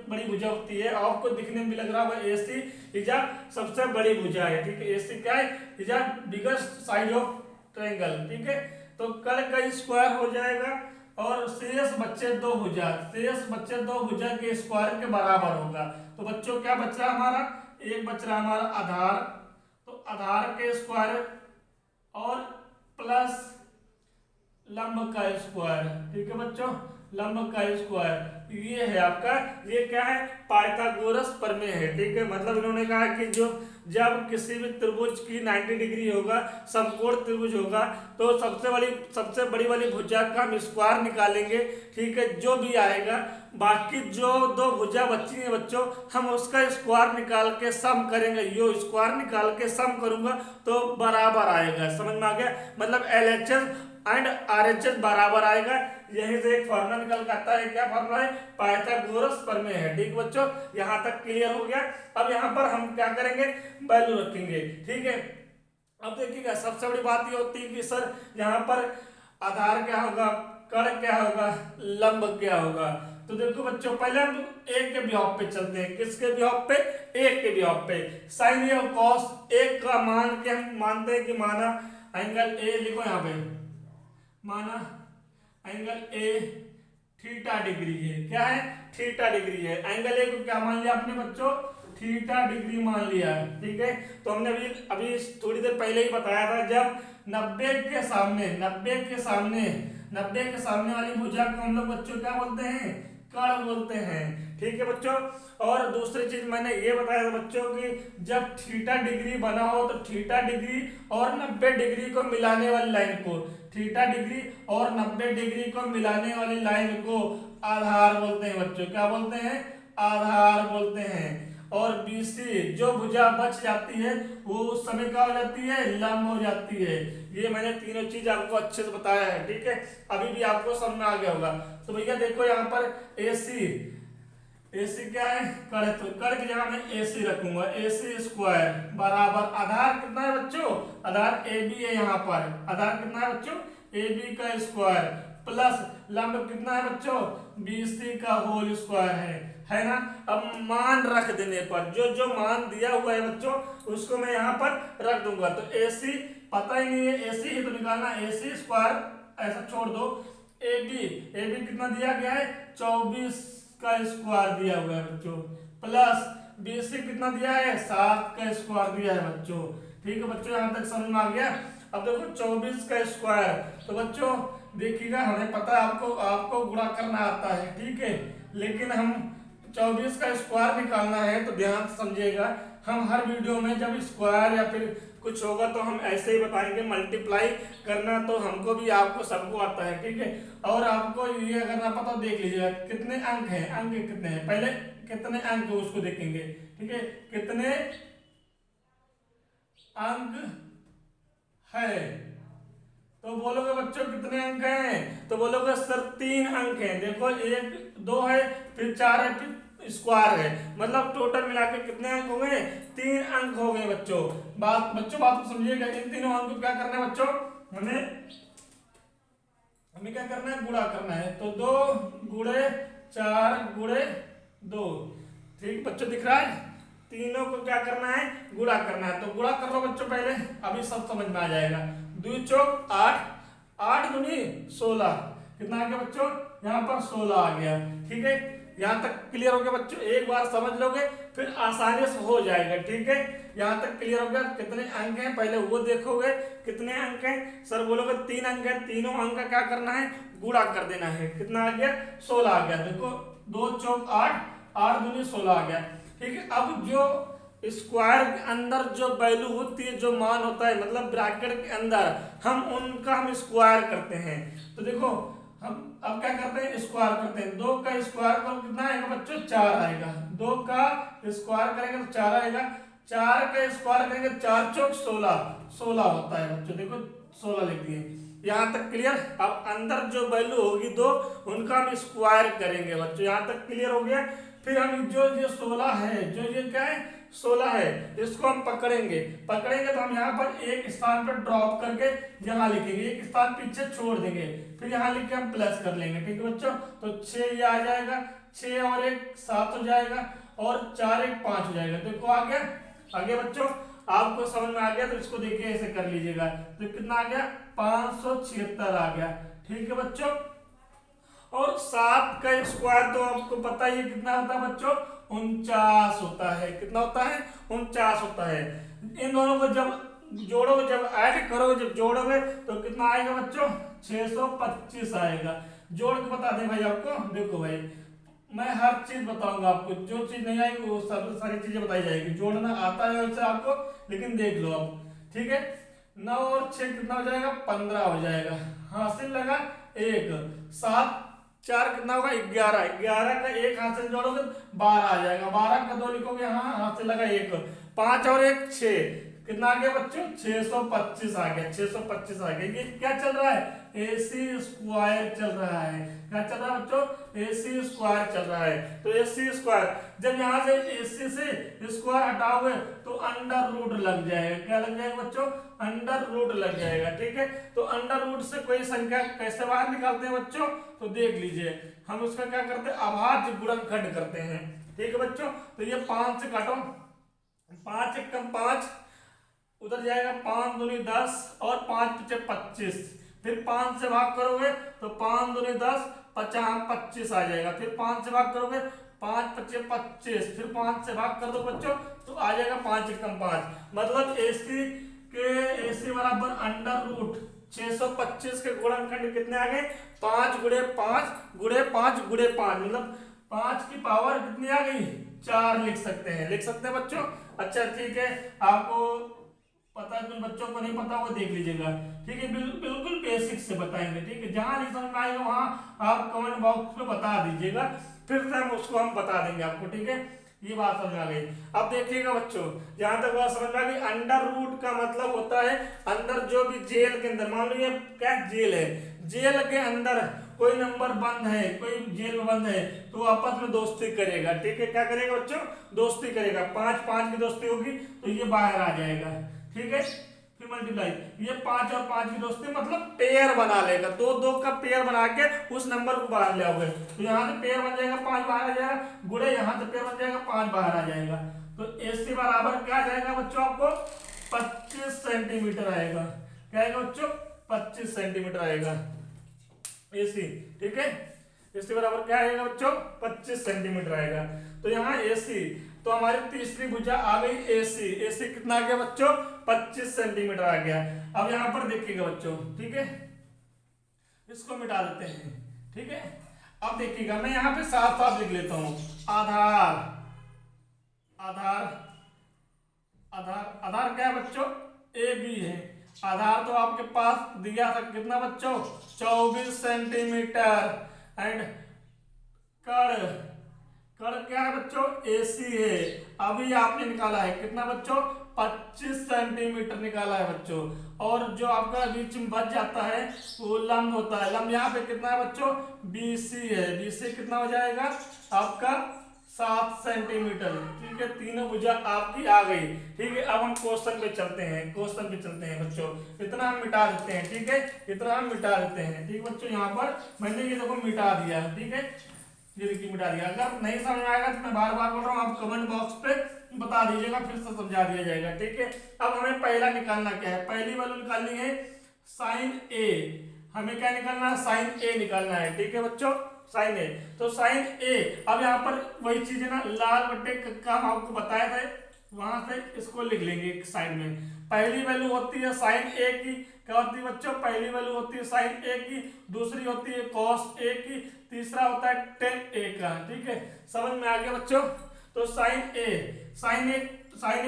बड़ी भुजा होती है, आपको दिखने में भी लग रहा होगा एसी इज सबसे बड़ी भुजा है, ठीक है, एसी क्या है, is biggest side of triangle, ठीक है। तो कर्ण का स्क्वायर हो जाएगा और शेष बच्चे दो भुजा के स्क्वायर के बराबर होगा। तो बच्चों क्या बच रहा हमारा, एक बच रहा हमारा आधार, तो आधार के स्क्वायर और प्लस लंब का स्क्वायर, ठीक है बच्चों, लंब का स्क्वायर, ये है आपका, ये क्या है पाइथागोरस प्रमेय है, ठीक है। मतलब इन्होंने कहा कि जो जब किसी भी त्रिभुज की 90 डिग्री होगा, समकोण त्रिभुज होगा, तो सबसे बड़ी वाली भुजा का हम स्क्वायर निकालेंगे, ठीक है, जो भी आएगा, बाकी जो दो भुजा बची है बच्चों, हम उसका स्क्वायर निकाल के सम करेंगे, यो स्क्वायर निकाल के सम करूंगा तो बराबर आएगा, समझ में आ गया, मतलब LHS एंड RHS बराबर आएगा। यही से एक फॉर्मूला निकल के आता है, क्या फॉर्मूला है, पाइथागोरस प्रमेय है, ठीक बच्चों, यहां तक क्लियर हो गया। अब यहां पर हम क्या करेंगे, वैल्यू रखेंगे, ठीक है। अब देखिएगा सबसे बड़ी बात ये होती है कि सर यहाँ पर आधार क्या होगा, कर्ण क्या होगा, लंब क्या होगा। तो देखो बच्चों पहले हम एक के बिहाफ पे चलते हैं, किसके बिहाफ पे, एक के बिहाफ पे, साइन ए और कॉस एक का मान के हम मानते हैं कि माना एंगल ए, लिखो यहाँ पे, माना एंगल ए थीटा डिग्री है, क्या है, थीटा डिग्री है, एंगल ए को क्या मान लिया आपने बच्चों, थीटा डिग्री मान लिया, ठीक है। तो हमने अभी थोड़ी देर पहले ही बताया था, जब 90 के सामने वाली भुजा को हम लोग बच्चों क्या बोलते हैं, कर्ण बोलते हैं, ठीक है बच्चों। और दूसरी चीज मैंने ये बताया था बच्चों कि जब थीटा डिग्री बना हो तो थीटा डिग्री और 90 डिग्री को मिलाने वाली लाइन को, थीटा डिग्री और 90 डिग्री को मिलाने वाली लाइन को आधार बोलते हैं बच्चों, क्या बोलते हैं, आधार बोलते हैं। और BC जो भुजा बच जाती है वो उस समय क्या हो जाती है, लंब हो जाती है, ये मैंने तीनों चीज आपको अच्छे से बताया है, ठीक है। अभी भी आपको समझ में आ गया होगा। तो भैया देखो यहाँ पर AC क्या है, कड़ है, तो कड़ की जगह मैं AC रखूंगा, AC स्क्वायर बराबर आधार कितना है बच्चों, आधार AB है, यहाँ पर आधार कितना है बच्चों, AB का स्क्वायर प्लस लंब कितना है बच्चों, BC का होल स्क्वायर है ना। अब मान रख देने पर जो जो मान दिया हुआ है बच्चों उसको मैं यहाँ पर रख दूंगा। तो AC पता ही नहीं है, AC ही तो निकालना, AC स्क्वायर ऐसा छोड़ दो, AB कितना दिया गया है, 24 का स्क्वायर दिया हुआ है बच्चों, प्लस BC कितना दिया है, 7 का स्क्वायर दिया है बच्चों, ठीक है बच्चों, यहाँ तक समझ में आ गया। अब देखो 24 का स्क्वायर, तो बच्चों देखिएगा हमें पता है आपको गुणा करना आता है, ठीक है, लेकिन हम 24 का स्क्वायर निकालना है तो ध्यान से समझिएगा। हम हर वीडियो में जब स्क्वायर या फिर कुछ होगा तो हम ऐसे ही बताएंगे, मल्टीप्लाई करना तो हमको भी आपको सबको आता है, ठीक है। और आपको ये अगर ना पता देख लीजिएगा कितने अंक हैं, अंक कितने हैं, पहले कितने अंक है उसको देखेंगे, ठीक है, कितने अंक है, तो बोलोगे बच्चों कितने अंक हैं, तो बोलोगे सर 3 अंक हैं। देखो 1 2 है, फिर 4 है, फिर स्क्वायर है, मतलब टोटल मिला के कितने अंक हो गए, 3 अंक हो गए बच्चों। बात को समझिएगा, इन तीनों अंक को क्या करना है बच्चों, हमें क्या करना है, गुणा करना है। तो 2 गुणे 4 गुणे 2, ठीक बच्चों दिख रहा है, तीनों को क्या करना है, गुणा करना है। तो गुणा कर लो बच्चों पहले, अभी सब समझ में आ जाएगा। 2 चौक 8, 8 दूनी 16, कितना आ गया बच्चों, यहाँ पर 16 आ गया, ठीक है। यहाँ तक क्लियर हो गया बच्चों, एक बार समझ लोगे फिर आसानी से हो जाएगा, ठीक है। यहाँ तक क्लियर हो गया, कितने अंक हैं पहले वो देखोगे, कितने अंक हैं, सर बोलोगे 3 अंक है, तीनों अंक का क्या करना है, गुणा कर देना है, कितना आ गया, 16 आ गया। देखो 2 चौक 8, 8 दूनी 16 आ गया, ठीक है। अब जो स्क्वायर के अंदर जो वैल्यू होती है, जो मान होता है, मतलब ब्रैकेट के अंदर हम स्क्वायर करते हैं। तो देखो हम अब क्या करते हैं, स्क्वायर करते हैं। 2 का स्क्वायर करो कितना आएगा बच्चों, 4 आएगा। 2 का स्क्वायर करेंगे तो 4 आएगा, 4 का स्क्वायर करेंगे 4 चौक 16, 16 होता है बच्चों, देखो 16 लिख दिए। यहाँ तक क्लियर। अब अंदर जो वैल्यू होगी 2 उनका हम स्क्वायर करेंगे बच्चों, यहाँ तक क्लियर हो गया। फिर हम जो 16 है, जो ये क्या है 16 है, इसको हम पकड़ेंगे तो हम यहाँ पर एक स्थान पर ड्रॉप करके यहाँ लिखेंगे, एक स्थान पीछे छोड़ देंगे, फिर यहाँ लिख के हम प्लस कर लेंगे, ठीक है बच्चों। तो 6 ये आ जाएगा, 6 और 1 7 हो जाएगा, और 4 1 5 हो जाएगा। देखो आ गया, आगे बच्चों आपको समझ में आ गया तो इसको देखिए ऐसे कर लीजिएगा। तो कितना आ गया, 576 आ गया, ठीक है बच्चों। और 7 का स्क्वायर तो आपको पता ही कितना होता है बच्चों, 49 होता है। कितना होता है, 49 होता है। इन दोनों को जब जोड़ोगे, जब ऐड करोगे, जब जोड़ोगे तो कितना आएगा बच्चों, 625 आएगा। जोड़ के बता दें भाई आपको, देखो भाई मैं हर चीज बताऊंगा आपको, जो चीज नहीं आएगी वो सब सारी चीजें बताई जाएगी। जोड़ना आता है वैसे आपको, लेकिन देख लो आप, ठीक है। 9 और 6 कितना हो जाएगा, 15 हो जाएगा, हासिल लगा 1। 7 4 कितना होगा, 11, 11 का 1 हाथ से जोड़ोगे 12 आ जाएगा, 12 का 2 लिखोगे, हाँ हाथ से लगा 1, 5 और 1 6, कितना आ गया बच्चों, 625 आ गया, 625 आ गया। ये क्या चल रहा है, AC स्क्वायर चल रहा है। क्या चल रहा है बच्चों, AC स्क्वायर चल रहा है। तो AC स्क्वायर, जब यहाँ से AC से स्क्वायर हटाओगे तो अंडर रूट लग जाएगा। क्या लग जाएगा बच्चों, अंडर रूट लग जाएगा, ठीक है। तो अंडर रूट से कोई संख्या कैसे बाहर निकालते हैं बच्चों, तो देख लीजिए, हम उसका क्या करते हैं, अभाज्य गुणनखंड करते हैं, ठीक है बच्चों। तो ये 5 से काटो, 5 1 कम 5, उधर जाएगा 5 दूनी 10, और 5 पीछे 25, फिर 5 से भाग करोगे तो 5 दूनी 10, 50 25 आ जाएगा। फिर 5 से भाग करोगे, 5 पीछे 25, फिर 5 से भाग कर दो बच्चों तो आ जाएगा 5 1 कम 5, मतलब AC बराबर अंडर रूट 625 के गुणनखंड कितने आ गए, 5 गुणे 5 गुणे 5 गुणे 5, मतलब 5 की पावर कितनी आ गई, 4 लिख सकते हैं बच्चों। अच्छा ठीक है, आपको पता है, कुछ बच्चों को नहीं पता वो देख लीजिएगा, ठीक है। बिल्कुल बेसिक से बताएंगे, ठीक है। जहां नहीं समझ में आएगा वहां आप कमेंट बॉक्स में बता दीजिएगा, फिर से हम उसको बता देंगे आपको, ठीक है। ये बात समझ में आ गई। अब देखिएगा बच्चों, जहां तक बात समझ में आ गई, अंडर रूट का मतलब होता है अंदर जो भी जेल के अंदर, मान लो ये क्या जेल है, जेल के अंदर कोई नंबर बंद है, कोई जेल में बंद है, तो आपस में दोस्ती करेगा। ठीक है, क्या करेगा बच्चों, दोस्ती करेगा। 5-5 की दोस्ती होगी तो ये बाहर आ जाएगा। ठीक है, फिर मल्टीप्लाई, ये 5 और 5 की दोस्ती मतलब पेयर बना लेगा, 2-2 का पेयर बना के उस नंबर को बाहर ले आओगे, तो यहाँ से पेयर बन जाएगा, 5 बाहर आ जाएगा, गुणे यहाँ से पेयर बन जाएगा, 5 बाहर आ जाएगा। तो AC बराबर क्या आ जाएगा बच्चों, आपको 25 सेंटीमीटर आएगा। क्या आएगा बच्चों, 25 सेंटीमीटर आएगा AC। ठीक है, AC बराबर क्या आएगा बच्चों, 25 सेंटीमीटर आएगा। तो यहाँ AC, तो हमारी तीसरी भुजा आ गई AC कितना आ गया बच्चों, 25 सेंटीमीटर आ गया। अब यहाँ पर देखिएगा बच्चों, ठीक है, इसको मिटा देते हैं। ठीक है, अब देखिएगा, मैं यहाँ पे साफ साफ लिख लेता हूँ, आधार आधार आधार आधार क्या है बच्चों, AB है। आधार तो आपके पास दिया था कितना बच्चों, 24 सेंटीमीटर। एंड कड़, कड़ क्या है बच्चों, AC है। अभी आपने निकाला है कितना बच्चों, 25 सेंटीमीटर निकाला है बच्चों। और जो आपका बीच में बच जाता है वो लंब होता है। लंब यहाँ पे कितना है बच्चों, BC है। BC कितना हो जाएगा आपका, 7 सेंटीमीटर। ठीक है, तीनों भुजा आपकी आ गई। ठीक है, अब हम क्वेश्चन पे चलते हैं, क्वेश्चन पे चलते हैं बच्चों। इतना हम मिटा देते हैं। ठीक है, इतना हम मिटा देते हैं। ठीक बच्चों, यहाँ पर मैंने ये देखो मिटा दिया। ठीक है, ये देखिए मिटा दिया। अगर नहीं समझ में आएगा तो मैं बार बार बोल रहा हूँ, आप कमेंट बॉक्स पे बता दीजिएगा, फिर से समझा दिया जाएगा। ठीक है, अब हमें पहला निकालना क्या है, पहली वैल्यू निकालनी है साइन A। हमें क्या निकालना है, साइन A निकालना है। ठीक है बच्चों, साइन A, तो साइन A, अब यहाँ पर वही चीज है ना, लाल बट्टे का हम आपको बताया था, वहां से इसको लिख लेंगे एक साइड में। पहली वैल्यू होती है साइन A की, क्या होती है बच्चों, पहली वैल्यू होती है साइन A की, दूसरी होती है कॉस A की, तीसरा होता है टेन A का। ठीक है, समझ में आ गया बच्चों। तो साइन A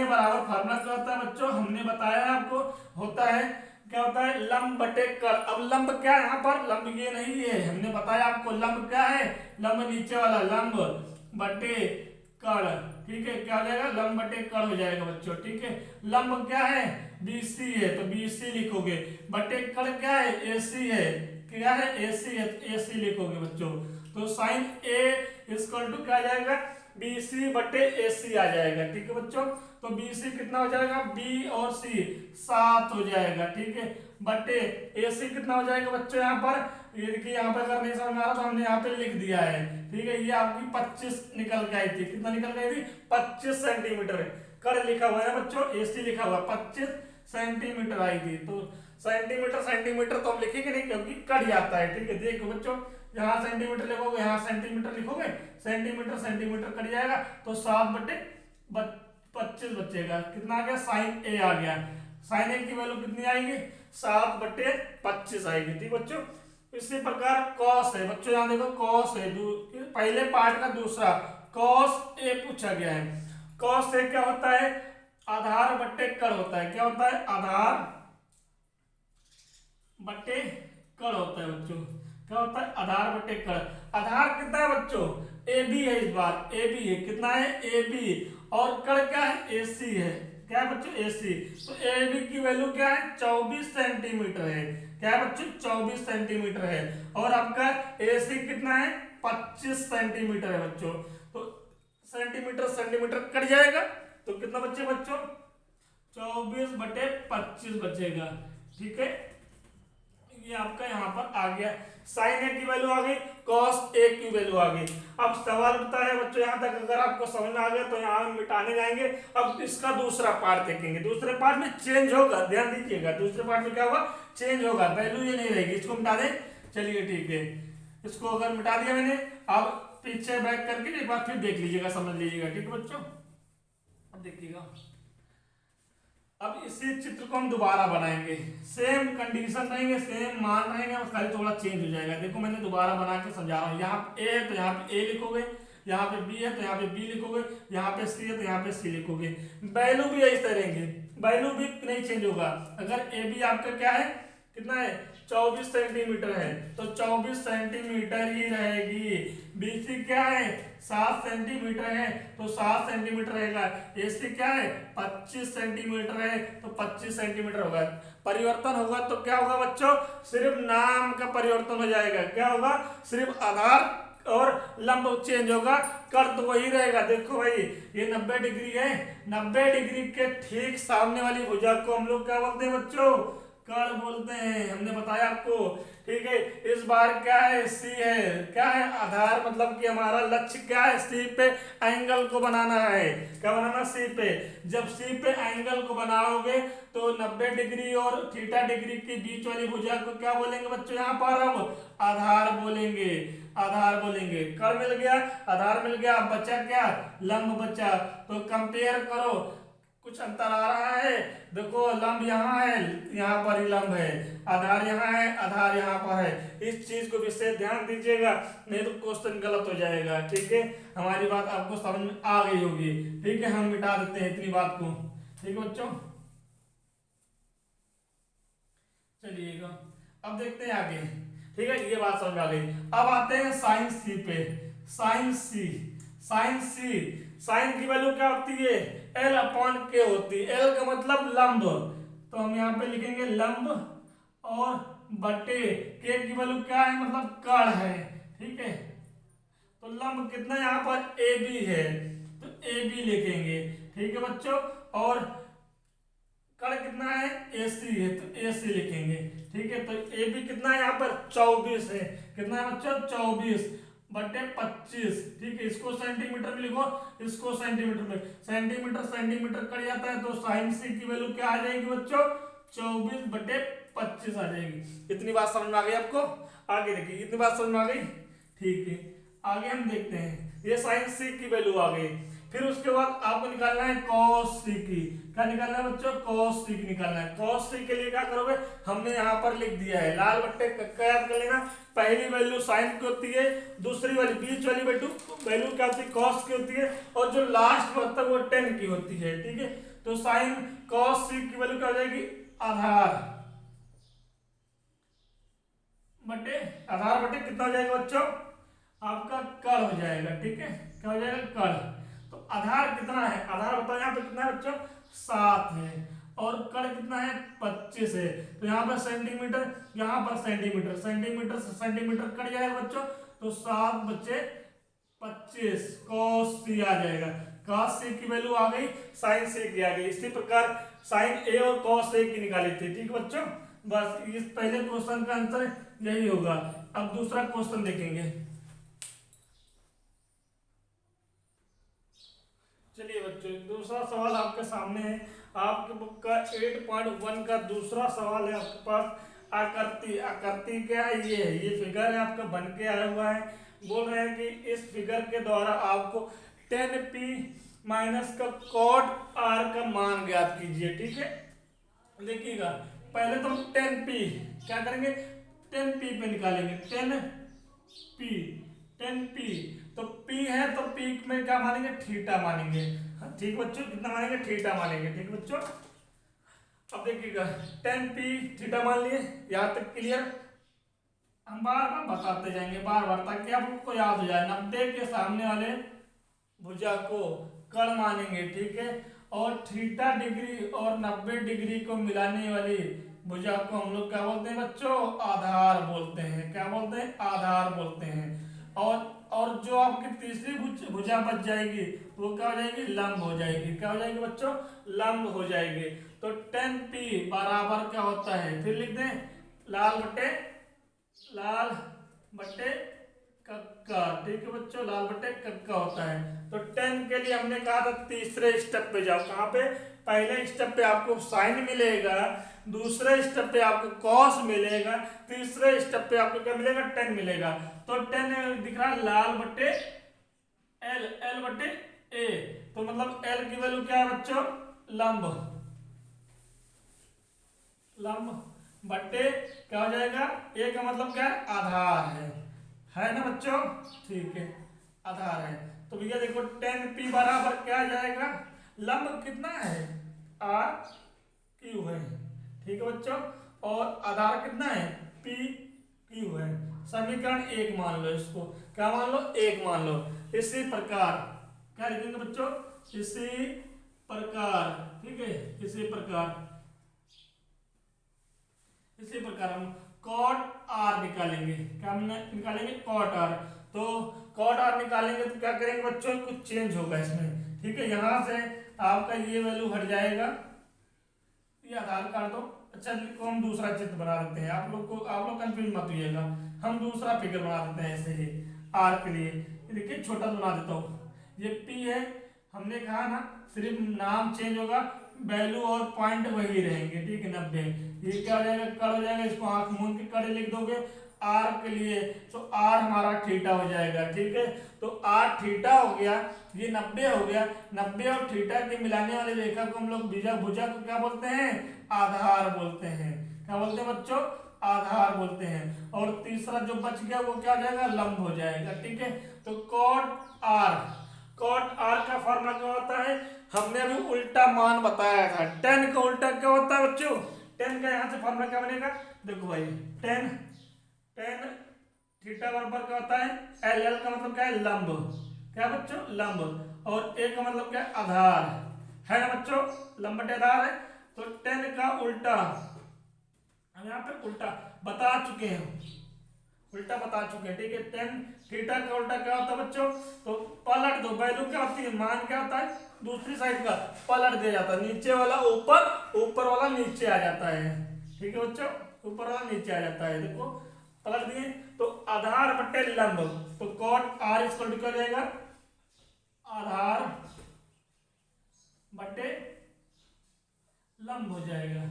बराबर फार्मूला क्या होता है बच्चों, हमने बताया आपको, होता है क्या होता है, लंब बटे कड़। अब लंब क्या है, यहाँ पर लंब ये नहीं है, हमने बताया आपको लंब क्या है, लंब नीचे वाला, लंब बटे कड़। ठीक है, क्या हो जाएगा, लंब बटे कड़ हो जाएगा बच्चों। ठीक है, लंब क्या है, BC है, तो BC लिखोगे, बटे कड़ क्या है, AC है, क्या है, AC है, तो AC लिखोगे बच्चों। तो साइन A इक्वल टू क्या आ जाएगा, BC बटे AC आ जाएगा। ठीक है बच्चों, तो BC कितना हो जाएगा, B और C 7 हो जाएगा। ठीक है, बटे AC कितना हो जाएगा बच्चों, यहाँ पर ये देखिए, यहाँ पर अगर नहीं समझ में आ रहा तो हमने यहाँ पे लिख दिया है। ठीक है, ये आपकी 25 निकल के आई थी, कितना निकल गई थी, 25 सेंटीमीटर है। कर लिखा हुआ है बच्चों, AC लिखा हुआ, 25 सेंटीमीटर आई थी। तो सेंटीमीटर तो हम लिखेंगे नहीं क्योंकि कट जाता है। ठीक है, देखो बच्चों, यहाँ सेंटीमीटर लिखोगे, यहाँ सेंटीमीटर लिखोगे, सेंटीमीटर कट जाएगा, तो 7 बटे 25 बचेगा। कितना आ गया, साइन A आ गया। साइन A की वैल्यू कितनी आएगी, 7 बटे 25 आएगी। ठीक बच्चों, इसी प्रकार कॉस है बच्चों, यहाँ देखो कॉस है, पहले पार्ट का दूसरा कॉस A पूछा गया है। कॉस A क्या होता है, आधार बटे कड़ होता है। क्या होता है, आधार बटे कड़ होता है बच्चों। क्या होता है, आधार बटे कड़। आधार कितना है बच्चों, AB है, इस बार AB है, कितना है, AB, और कड़ क्या है, AC है। क्या है बच्चों, AC। तो AB की वैल्यू क्या है, 24 सेंटीमीटर है। क्या है बच्चों, 24 सेंटीमीटर है। और आपका AC कितना है, 25 सेंटीमीटर है बच्चों। तो सेंटीमीटर कट जाएगा, तो कितना बचे बच्चों, 24 बटे 25 बचेगा। ठीक है, ये आपका यहाँ पर आ गया, साइन A की वैल्यू आ गई, कॉस A की वैल्यू आ गई। अब सवाल उठता है बच्चों, यहाँ तक अगर आपको समझ में आ गया तो यहाँ हम मिटाने जाएंगे। अब इसका दूसरा पार्ट देखेंगे, दूसरे पार्ट में चेंज होगा, ध्यान दीजिएगा, दूसरे पार्ट में क्या होगा, चेंज होगा, वैल्यू ये नहीं रहेगी। इसको मिटा दें, चलिए ठीक है, इसको अगर मिटा दिया मैंने, अब पीछे बैक करके एक बार फिर देख लीजिएगा, समझ लीजिएगा। ठीक है बच्चों, अब देखिएगा, अब इसी चित्र को हम दोबारा बनाएंगे, सेम कंडीशन रहेंगे, सेम मान रहेंगे, और खाली थोड़ा चेंज हो जाएगा। देखो मैंने दोबारा बना के समझा रहा हूँ, यहाँ पे A है तो यहाँ पे A लिखोगे, यहाँ पे B है तो यहाँ पे B लिखोगे, यहाँ पे C है तो यहाँ पे C लिखोगे। वैल्यू भी ऐसे रहेंगे, वैल्यू भी नहीं चेंज होगा। अगर AB आपका क्या है, कितना है, 24 सेंटीमीटर है तो 24 सेंटीमीटर ही रहेगी। बीसी क्या है 7 सेंटीमीटर है तो 7 सेंटीमीटर रहेगा। एसी क्या है 25 सेंटीमीटर है तो 25 सेंटीमीटर होगा। परिवर्तन होगा तो क्या होगा बच्चों, सिर्फ नाम का परिवर्तन हो जाएगा। क्या होगा, सिर्फ आधार और लंब चेंज होगा, कर तो वही रहेगा। देखो भाई ये 90 डिग्री है, 90 डिग्री के ठीक सामने वाली भुजा को हम लोग क्या बोलते हैं बच्चों, कर्ण बोलते हैं। हमने बताया आपको, ठीक है। इस बार क्या है, सी है, क्या है आधार, मतलब कि हमारा लक्ष्य क्या है, सी पे एंगल को बनाना है। क्या बनाना, सी पे। जब सी पे एंगल को बनाओगे तो 90 डिग्री और थीटा डिग्री के बीच वाली भुजा को क्या बोलेंगे बच्चों, यहाँ पर हम आधार बोलेंगे। आधार बोलेंगे, कर्ण मिल गया, आधार मिल गया, अब बचा क्या, लंब बचा। तो कंपेयर करो, कुछ अंतर आ रहा है। देखो लंब यहाँ है, यहाँ पर ही लंब है, आधार यहाँ है, आधार यहाँ पर है। इस चीज को विशेष ध्यान दीजिएगा, नहीं तो क्वेश्चन गलत हो जाएगा। ठीक है, हमारी बात आपको समझ में आ गई होगी। ठीक है, हम मिटा देते हैं इतनी बात को। ठीक है बच्चों, चलिएगा अब देखते हैं आगे। ठीक है, ये बात समझ आ गई। अब आते हैं साइन सी पे। साइन सी, साइन सी, साइन की वैल्यू क्या होती है, एल अपॉन के होती है। एल का मतलब लंब, तो हम यहाँ पे लिखेंगे लंब, और बटे के की वैल्यू क्या है, मतलब कर्ण है। ठीक है, तो लंब कितना यहाँ पर ए बी है, तो ए बी लिखेंगे। ठीक है बच्चों, और कर्ण कितना है, AC है, तो AC लिखेंगे। ठीक है, तो AB कितना है यहाँ पर 24 है। कितना है बच्चों, 24 बटे 25। ठीक है, इसको सेंटीमीटर में लिखो, इसको सेंटीमीटर में। सेंटीमीटर सेंटीमीटर कट जाता है, तो साइन सी की वैल्यू क्या आ जाएगी बच्चों, 24 बटे 25 आ जाएगी। इतनी बात समझ में आ गई आपको? आगे देखिए, इतनी बात समझ में आ गई। ठीक है, आगे हम देखते हैं, ये साइन सी की वैल्यू आ गई। फिर उसके बाद आपको निकालना है कॉस सी की। क्या निकालना है बच्चों, कॉस सी की निकालना है। कॉस सी के लिए क्या करोगे, हमने यहाँ पर लिख दिया है, लाल बट्टे कक्का याद कर लेना। पहली वैल्यू साइन की होती है, दूसरी वाली बीच वाली वैल्यू क्या होती है, कॉस की होती है, और जो लास्ट में होता है वो 10 की होती है। ठीक है, तो साइन कॉस सी की वैल्यू क्या हो जाएगी, आधार बटे, आधार बटे कितना हो जाएगा बच्चों, आपका कर्ण हो जाएगा। ठीक है, क्या हो जाएगा, कर्ण। तो आधार कितना है, आधार बताओ यहाँ पे कितना है बच्चों, 7 है, और कर्ण कितना है, 25 है। तो यहाँ पर सेंटीमीटर, यहाँ पर सेंटीमीटर, सेंटीमीटर से सेंटीमीटर कट जाएगा बच्चों, तो 7 बचे 25, cos c आ जाएगा। cos c की वैल्यू आ गई, sin c की आ गई। इसी प्रकार sin a और cos a की निकाली थी। ठीक है बच्चों, बस इस पहले क्वेश्चन का आंसर यही होगा। अब दूसरा क्वेश्चन देखेंगे। चलिए बच्चों, दूसरा सवाल आपके सामने है। आपके बुक का 8.1 का दूसरा सवाल है आपके पास। आकृति, आकृति क्या है, ये है, ये फिगर है आपका बन के आया हुआ है। बोल रहे हैं कि इस फिगर के द्वारा आपको 10p माइनस का कॉट r का मान ज्ञात कीजिए। ठीक है, देखिएगा, पहले तो हम 10p क्या करेंगे, 10p पे निकालेंगे। 10p, 10p, तो p है तो p में क्या मानेंगे, थीटा मानेंगे। ठीक बच्चों, कितना मानेंगे, थीटा मानेंगे। ठीक बच्चों, अब देखिएगा 10p थीटा मान लिए, यहाँ तक क्लियर। हम बार बार बताते जाएंगे, बार बार, ताकि आपको याद हो जाए। 90 के सामने वाले भुजा को कर्ण मानेंगे। ठीक है, और थीटा डिग्री और 90 डिग्री को मिलाने वाली भुजा को हम लोग क्या बोलते हैं बच्चों, आधार बोलते हैं। क्या बोलते हैं, आधार बोलते हैं। और जो आपकी तीसरी भुजा बच जाएगी वो क्या हो जाएगी, लंब हो जाएगी। क्या हो जाएगी बच्चों, लंब हो जाएगी। तो 10p बराबर क्या होता है, फिर लिख दें, लाल बट्टे कक्का। ठीक है बच्चों, लाल बट्टे कक्का होता है। तो 10 के लिए हमने कहा था तीसरे स्टेप पे जाओ। कहाँ पे, पहले स्टेप पे आपको साइन मिलेगा, दूसरे स्टेप पे आपको कॉस मिलेगा, तीसरे स्टेप पे आपको क्या मिलेगा, 10 मिलेगा। तो 10 दिख रहा है लाल बट्टे एल, एल बट्टे ए, तो मतलब एल की वैल्यू क्या है बच्चों, लंब, लंब बट्टे क्या हो जाएगा, ए का मतलब क्या है, आधार है ना बच्चों। ठीक है, आधार है। तो भैया देखो 10p बराबर क्या जाएगा, लंब कितना है, r क्यू है। ठीक है बच्चों, और आधार कितना है, पी क्यू है। समीकरण 1 मान लो इसको, क्या मान लो, 1 मान लो। इसी प्रकार क्या लिखेंगे बच्चों, इसी प्रकार, ठीक है, इसी प्रकार हम कॉट आर निकालेंगे। क्या हम निकालेंगे, कॉट आर। तो कॉट आर निकालेंगे तो क्या करेंगे बच्चों, कुछ चेंज होगा इसमें, ठीक है। यहाँ से आपका ये वैल्यू हट जाएगा, ये आधार कार्ड दो। अच्छा को हम दूसरा चित्र बना देते हैं, आप लोग कंफ्यूज मत होइएगा। हम दूसरा फिगर बना देते हैं ऐसे ही आर के लिए। देखिए छोटा बना देता हूँ, ये पी है, हमने कहा ना सिर्फ नाम चेंज होगा, वैल्यू और पॉइंट वही रहेंगे, ठीक है, 90। ये क्या हो जाएगा, कड़ हो जाएगा, इसको आंख मूंद के कड़े लिख दोगे आर के लिए, तो आर हमारा थीटा हो जाएगा, ठीक है। तो आर थीटा हो गया, ये 90 हो गया। 90 और थीटा के मिलाने वाली रेखा को हम लोग भुजा को क्या बोलते हैं, आधार बोलते हैं। क्या बोलते हैं बच्चों, आधार बोलते हैं। और तीसरा जो बच गया वो क्या हो जाएगा, लंब हो जाएगा, ठीक है। तो कॉट आर, कॉट आर का फॉर्मूला क्या होता है, हमने अभी उल्टा मान बताया था। 10 का उल्टा क्या होता है बच्चों, 10 का यहाँ से फॉर्मूला क्या बनेगा, देखो भाई 10 थीटा बराबर क्या होता है, एल, एल का मतलब क्या है, लंब, क्या बच्चों, लंब। और ए का मतलब क्या है, आधार, है ना बच्चों, लंब बटे आधार है। तो 10 का उल्टा हम यहाँ पे उल्टा बता चुके हैं, उल्टा बता चुके हैं, ठीक है। 10 थीटा का उल्टा क्या होता है बच्चों, तो पलट दो, वैल्यू क्या होती है, मान क्या होता है, दूसरी साइड का पलट दिया जाता है, नीचे वाला ऊपर, ऊपर वाला नीचे आ जाता है, ठीक है बच्चों, ऊपर वाला नीचे आ जाता है। देखो पलट दिए, तो आधार बटे लंब, तो कॉट आर इक्वल टू क्या जाएगा, आधार बटे लंब हो जाएगा,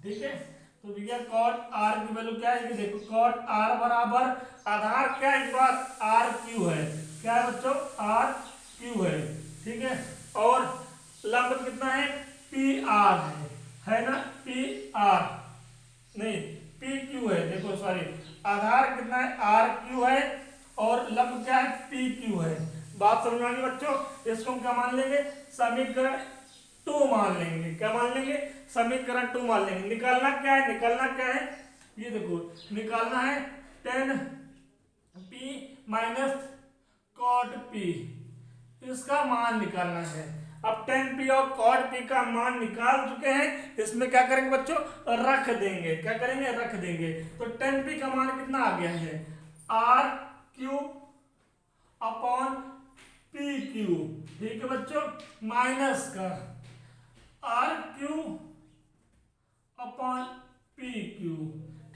ठीक है। तो भैया कॉट आर की वैल्यू क्या है, देखो कॉट आर बराबर आधार क्या है, इस बार आर क्यू है, क्या है बच्चों, आर क्यू है, ठीक है। और लंब कितना है, पी आर है ना, पी आर नहीं पी क्यू है, देखो सॉरी, आधार कितना है, आर क्यू है, और लंब क्या है, पी क्यू है। बात समझ में आ गई बच्चों, इसको हम क्या मान लेंगे, समीकरण 2 मान लेंगे। क्या मान लेंगे, समीकरण 2 मान लेंगे। निकालना क्या है, निकालना क्या है, ये देखो निकालना है 10 पी माइनस कॉट पी, इसका मान निकालना है। अब 10 पी और कॉट पी का मान निकाल चुके हैं, इसमें क्या करेंगे बच्चों, रख देंगे, क्या करेंगे, रख देंगे। तो 10 पी का मान कितना आ गया है, R Q upon P Q, ठीक है बच्चों, माइनस का R Q upon P Q,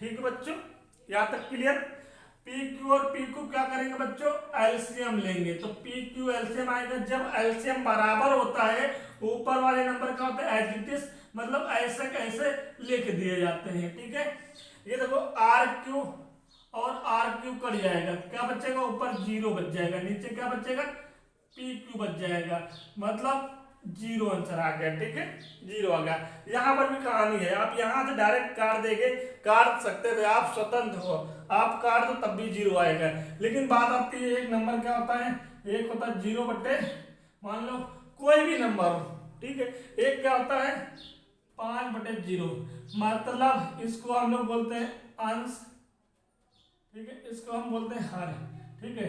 ठीक है बच्चों, यहां तक क्लियर। पी क्यू और पी क्यू क्या करेंगे बच्चों, एलसीएम लेंगे। तो पी क्यू एलसीएम आएगा, जब एलसीएम बराबर होता है, ऊपर वाले नंबर का होता है एज इट इज, मतलब ऐसे कैसे लिख दिए जाते हैं, ठीक है। ये देखो आर क्यू और आर क्यू कट जाएगा, क्या बचेगा, ऊपर 0 बच जाएगा, नीचे क्या बचेगा, पी क्यू बच जाएगा, मतलब 0 आंसर आ गया, ठीक है, 0 आ गया। यहाँ पर भी कहानी है, आप यहाँ से डायरेक्ट काट देंगे, काट सकते थे, आप स्वतंत्र हो, आप काट दो तब भी 0 आएगा। लेकिन बात आती है, एक नंबर क्या होता है, एक होता है 0 बटे, मान लो कोई भी नंबर हो, ठीक है, एक क्या होता है 5 बटे 0, मतलब इसको हम लोग बोलते हैं अंश, ठीक है, इसको हम बोलते हैं हर, ठीक है।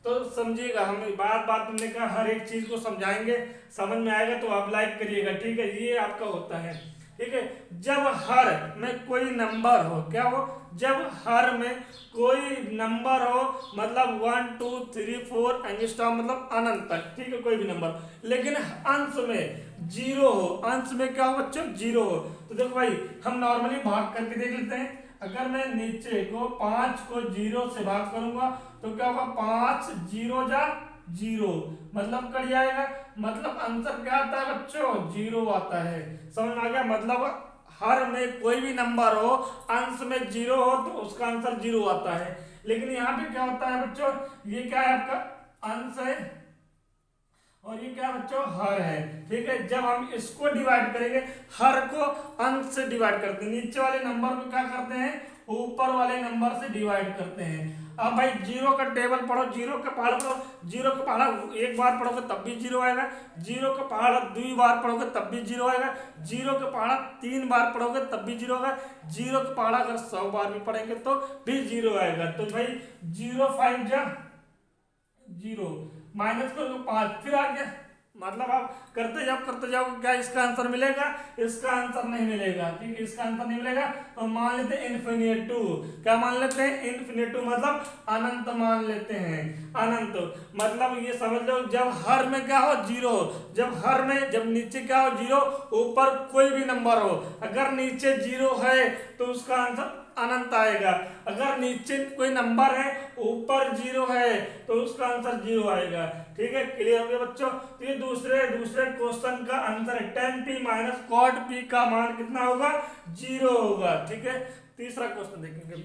तो समझिएगा, हम बात बात तुमने कहा, हर एक चीज को समझाएंगे, समझ में आएगा तो आप लाइक करिएगा, ठीक है। ये आपका होता है, ठीक है। जब हर में कोई नंबर हो, क्या हो, जब हर में कोई नंबर हो, मतलब 1 2 3 4 एंगस्ट्रॉम, मतलब अनंत तक, ठीक है, कोई भी नंबर, लेकिन अंश में 0 हो, अंश में क्या हो बच्चों, 0 हो। तो देखो भाई, हम नॉर्मली भाग करके देख लेते हैं। अगर मैं नीचे को 5 को 0 से भाग करूंगा तो क्या होगा, 5 0 जा 0, मतलब कट जाएगा, मतलब आंसर क्या आता है बच्चों, 0 आता है। समझ में आ गया, मतलब हर में कोई भी नंबर हो, अंश में 0 हो तो उसका आंसर 0 आता है। लेकिन यहाँ पे क्या होता है बच्चों, ये क्या है, आपका अंश है और ये क्या बच्चों, हर है, ठीक है। जब हम इसको डिवाइड करेंगे, हर को अंश से डिवाइड करते हैं, नीचे वाले नंबर को क्या करते हैं, ऊपर वाले नंबर से डिवाइड करते हैं। अब भाई जीरो का टेबल पढ़ो, जीरो का पहाड़ पढ़ो, जीरो का पहाड़ा एक बार पढ़ोगे तब भी जीरो आएगा, जीरो का पहाड़ा 2 बार पढ़ोगे तब भी जीरो आएगा, जीरो का पहाड़ा 3 बार पढ़ोगे तब भी जीरो आएगा, जीरो का पहाड़ा अगर 100 बार भी पढ़ेंगे तो भी जीरो आएगा। तो भाई 0 5 जा 0, माइनस करो 5, फिर आ गया, मतलब आप करते जाओ क्या इसका आंसर मिलेगा, इसका आंसर नहीं मिलेगा। ठीक है, इसका आंसर नहीं मिलेगा तो मान लेते हैं इन्फिनिटू। क्या मान लेते हैं? इन्फिनिटू, मतलब अनंत मान लेते हैं। अनंत मतलब ये समझ लो जब हर में क्या हो जीरो, जब नीचे क्या हो जीरो, ऊपर कोई भी नंबर हो, अगर नीचे जीरो है तो उसका आंसर अनंत आएगा, अगर नीचे कोई नंबर है ऊपर जीरो है तो उसका आंसर जीरो आएगा। ठीक है, क्लियर हो गया बच्चों? तो ये दूसरे क्वेश्चन का आंसर है, tan p minus cot p का मान कितना होगा? जीरो होगा। ठीक है, तीसरा क्वेश्चन देखेंगे।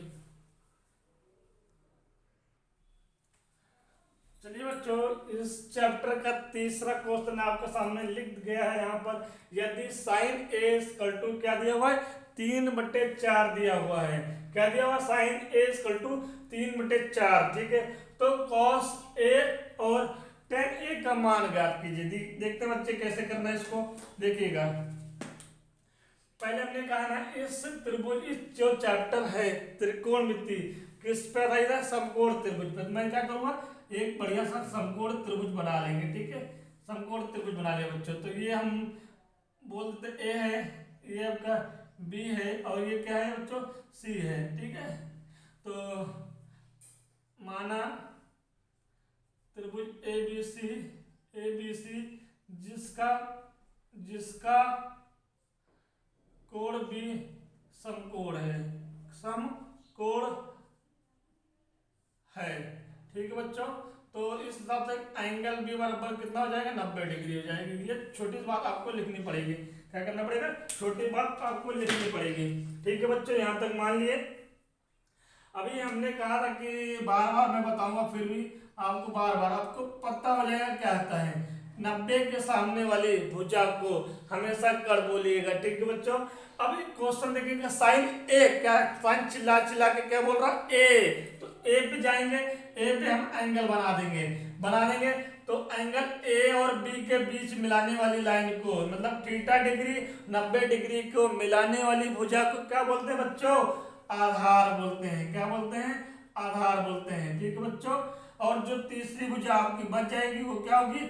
चलिए बच्चों, इस चैप्टर का तीसरा क्वेश्चन आपके सामने लिख गया है यहाँ पर। यदि साइन ए इक्वल टू क्या दिया हुआ है? 3/4 दिया हुआ है। क्या दिया हुआ? Sine A equal to 3/4। ठीक है, तो कॉस ए और टेन ए का मान ज्ञात कीजिए। देखते हैं बच्चे कैसे करना है इसको, देखिएगा। पहले हमने कहा ना इस त्रिभुज, इस जो चैप्टर है त्रिकोणमिति, किस पे आधारित है? समकोण त्रिभुज पे। मैं क्या करूंगा, एक बढ़िया सा समकोण त्रिभुज बना लेंगे। ठीक है, समकोण त्रिभुज बना लिया बच्चों। तो ये हम बोल देते ए है, ये आपका बी है और ये क्या है बच्चों? सी है। ठीक है, तो माना त्रिभुज ए बी सी जिसका कोण भी समकोण है, समकोण है। ठीक है बच्चों, तो इस हिसाब से एंगल बी बराबर कितना हो जाएगा? 90 डिग्री हो जाएगी। ये छोटी बात आपको लिखनी पड़ेगी। क्या करना पड़ेगा? छोटी बात आपको लिखनी पड़ेगी। ठीक है बच्चों, यहाँ तक मान लिए। अभी हमने कहा था कि बार बार मैं बताऊंगा, फिर भी आपको बार बार आपको पता हो जाएगा क्या आता है। 90 के सामने वाली भुजा को हमेशा कर बोलिएगा। ठीक है बच्चों, अभी क्वेश्चन देखिएगा। साइन ए, क्या साइन चिल्ला के क्या बोल रहा है? ए, तो ए पे जाएंगे, ए पे हम एंगल बना देंगे। तो एंगल ए और बी के बीच मिलाने वाली लाइन को, मतलब थीटा डिग्री 90 डिग्री को मिलाने वाली भुजा को क्या बोलते हैं बच्चों? आधार बोलते हैं। क्या बोलते हैं? आधार बोलते हैं। ठीक है बच्चों, और जो तीसरी भुजा आपकी बच जाएगी वो क्या होगी?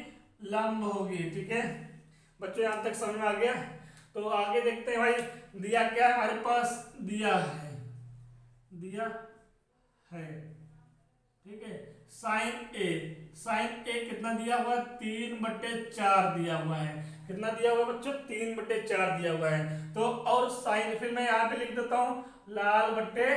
लंब होगी। ठीक है बच्चों, यहां तक समझ में आ गया? तो आगे देखते हैं भाई, दिया क्या है हमारे पास? दिया है। ठीक है, साइन ए कितना दिया हुआ है? 3/4 दिया हुआ है। कितना दिया हुआ है बच्चों? 3/4 दिया हुआ है। तो और साइन, फिर मैं यहाँ पे लिख देता हूँ लाल बट्टे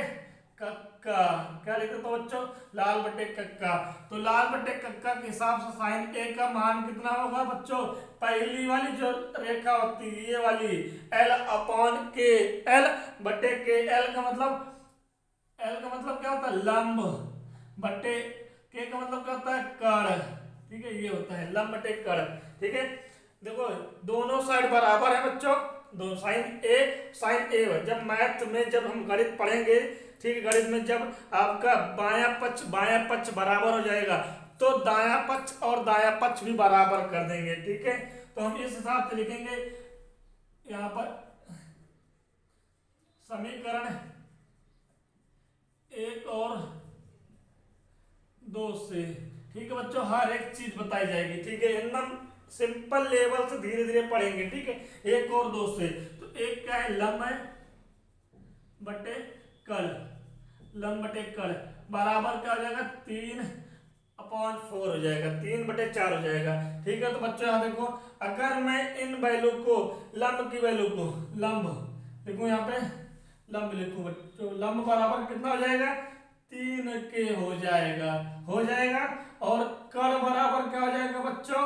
कक्का। क्या लिख देता हूँ बच्चों? लाल बट्टे कक्का। तो लाल बट्टे कक्का के हिसाब से साइन ए का मान कितना होगा बच्चों? पहली वाली जो रेखा होती है ये वाली, L/K, L/K। L का मतलब क्या होता है? लंब, बट्टे के का मतलब क्या होता है? कर्ण। ठीक है, ये होता है लंब बटे कर्ण। ठीक है, देखो दोनों साइड बराबर है बच्चों, दो साइन ए। जब मैथ में जब हम गणित पढ़ेंगे, ठीक है, गणित में जब आपका बायां पक्ष बराबर हो जाएगा तो दायां पक्ष और दायां पक्ष भी बराबर कर देंगे। ठीक है, तो हम इस हिसाब से लिखेंगे यहाँ पर समीकरण 1 और 2 से। ठीक है बच्चों, हर एक चीज बताई जाएगी। ठीक है, एकदम सिंपल लेवल से धीरे धीरे पढ़ेंगे। ठीक है, 1 और 2 से। तो एक क्या है? लंब है बटे कर्ण, बराबर क्या हो जाएगा? 3/4 हो जाएगा, 3/4 हो जाएगा। ठीक है, तो बच्चों यहाँ देखो, अगर मैं इन वैल्यू को, लंब की वैल्यू को, लंब देखो यहाँ पे, लंब लिखूं बच्चों, लंब बराबर कितना हो जाएगा? 3K हो जाएगा। और कर्ण बराबर क्या हो जाएगा बच्चों?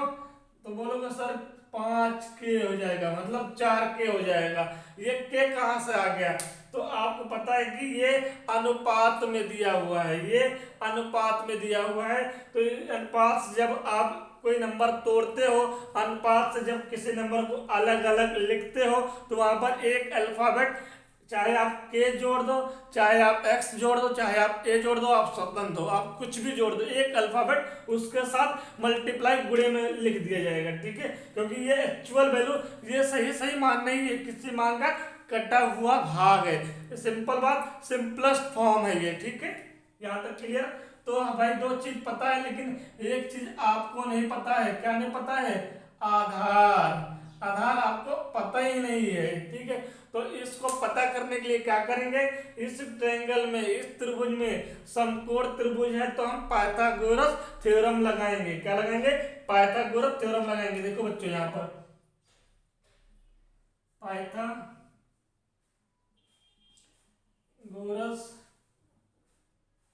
तो बोलोगे सर 5K हो जाएगा, मतलब 4K हो जाएगा। ये K कहाँ से आ गया? तो आपको पता है कि ये अनुपात में दिया हुआ है, तो अनुपात से जब आप कोई नंबर तोड़ते हो, अनुपात से जब किसी नंबर को अलग अलग लिखते हो तो वहां पर एक अल्फाबेट चाहे आप के जोड़ दो, चाहे आप एक्स जोड़ दो, चाहे आप ए जोड़ दो, आप स्वतंत्र हो, आप कुछ भी जोड़ दो, एक अल्फाबेट उसके साथ मल्टीप्लाई गुणे में लिख दिया जाएगा, ठीक है। क्योंकि ये एक्चुअल वैल्यू, ये सही मान नहीं है, किसी मान का कटा हुआ भाग है। सिंपल बात, सिंपलेस्ट फॉर्म है ये, ठीक है। यहाँ तक क्लियर। तो भाई दो चीज पता है, लेकिन एक चीज आपको नहीं पता है। क्या नहीं पता है? आधार। आधार आपको पता ही नहीं है, ठीक है। तो इसको पता करने के लिए क्या करेंगे, इस ट्रायंगल में, इस त्रिभुज में समकोण त्रिभुज है, तो हम पाइथागोरस थ्योरम लगाएंगे। क्या लगाएंगे? पाइथागोरस थ्योरम लगाएंगे। देखो बच्चों, यहाँ पर पाइथागोरस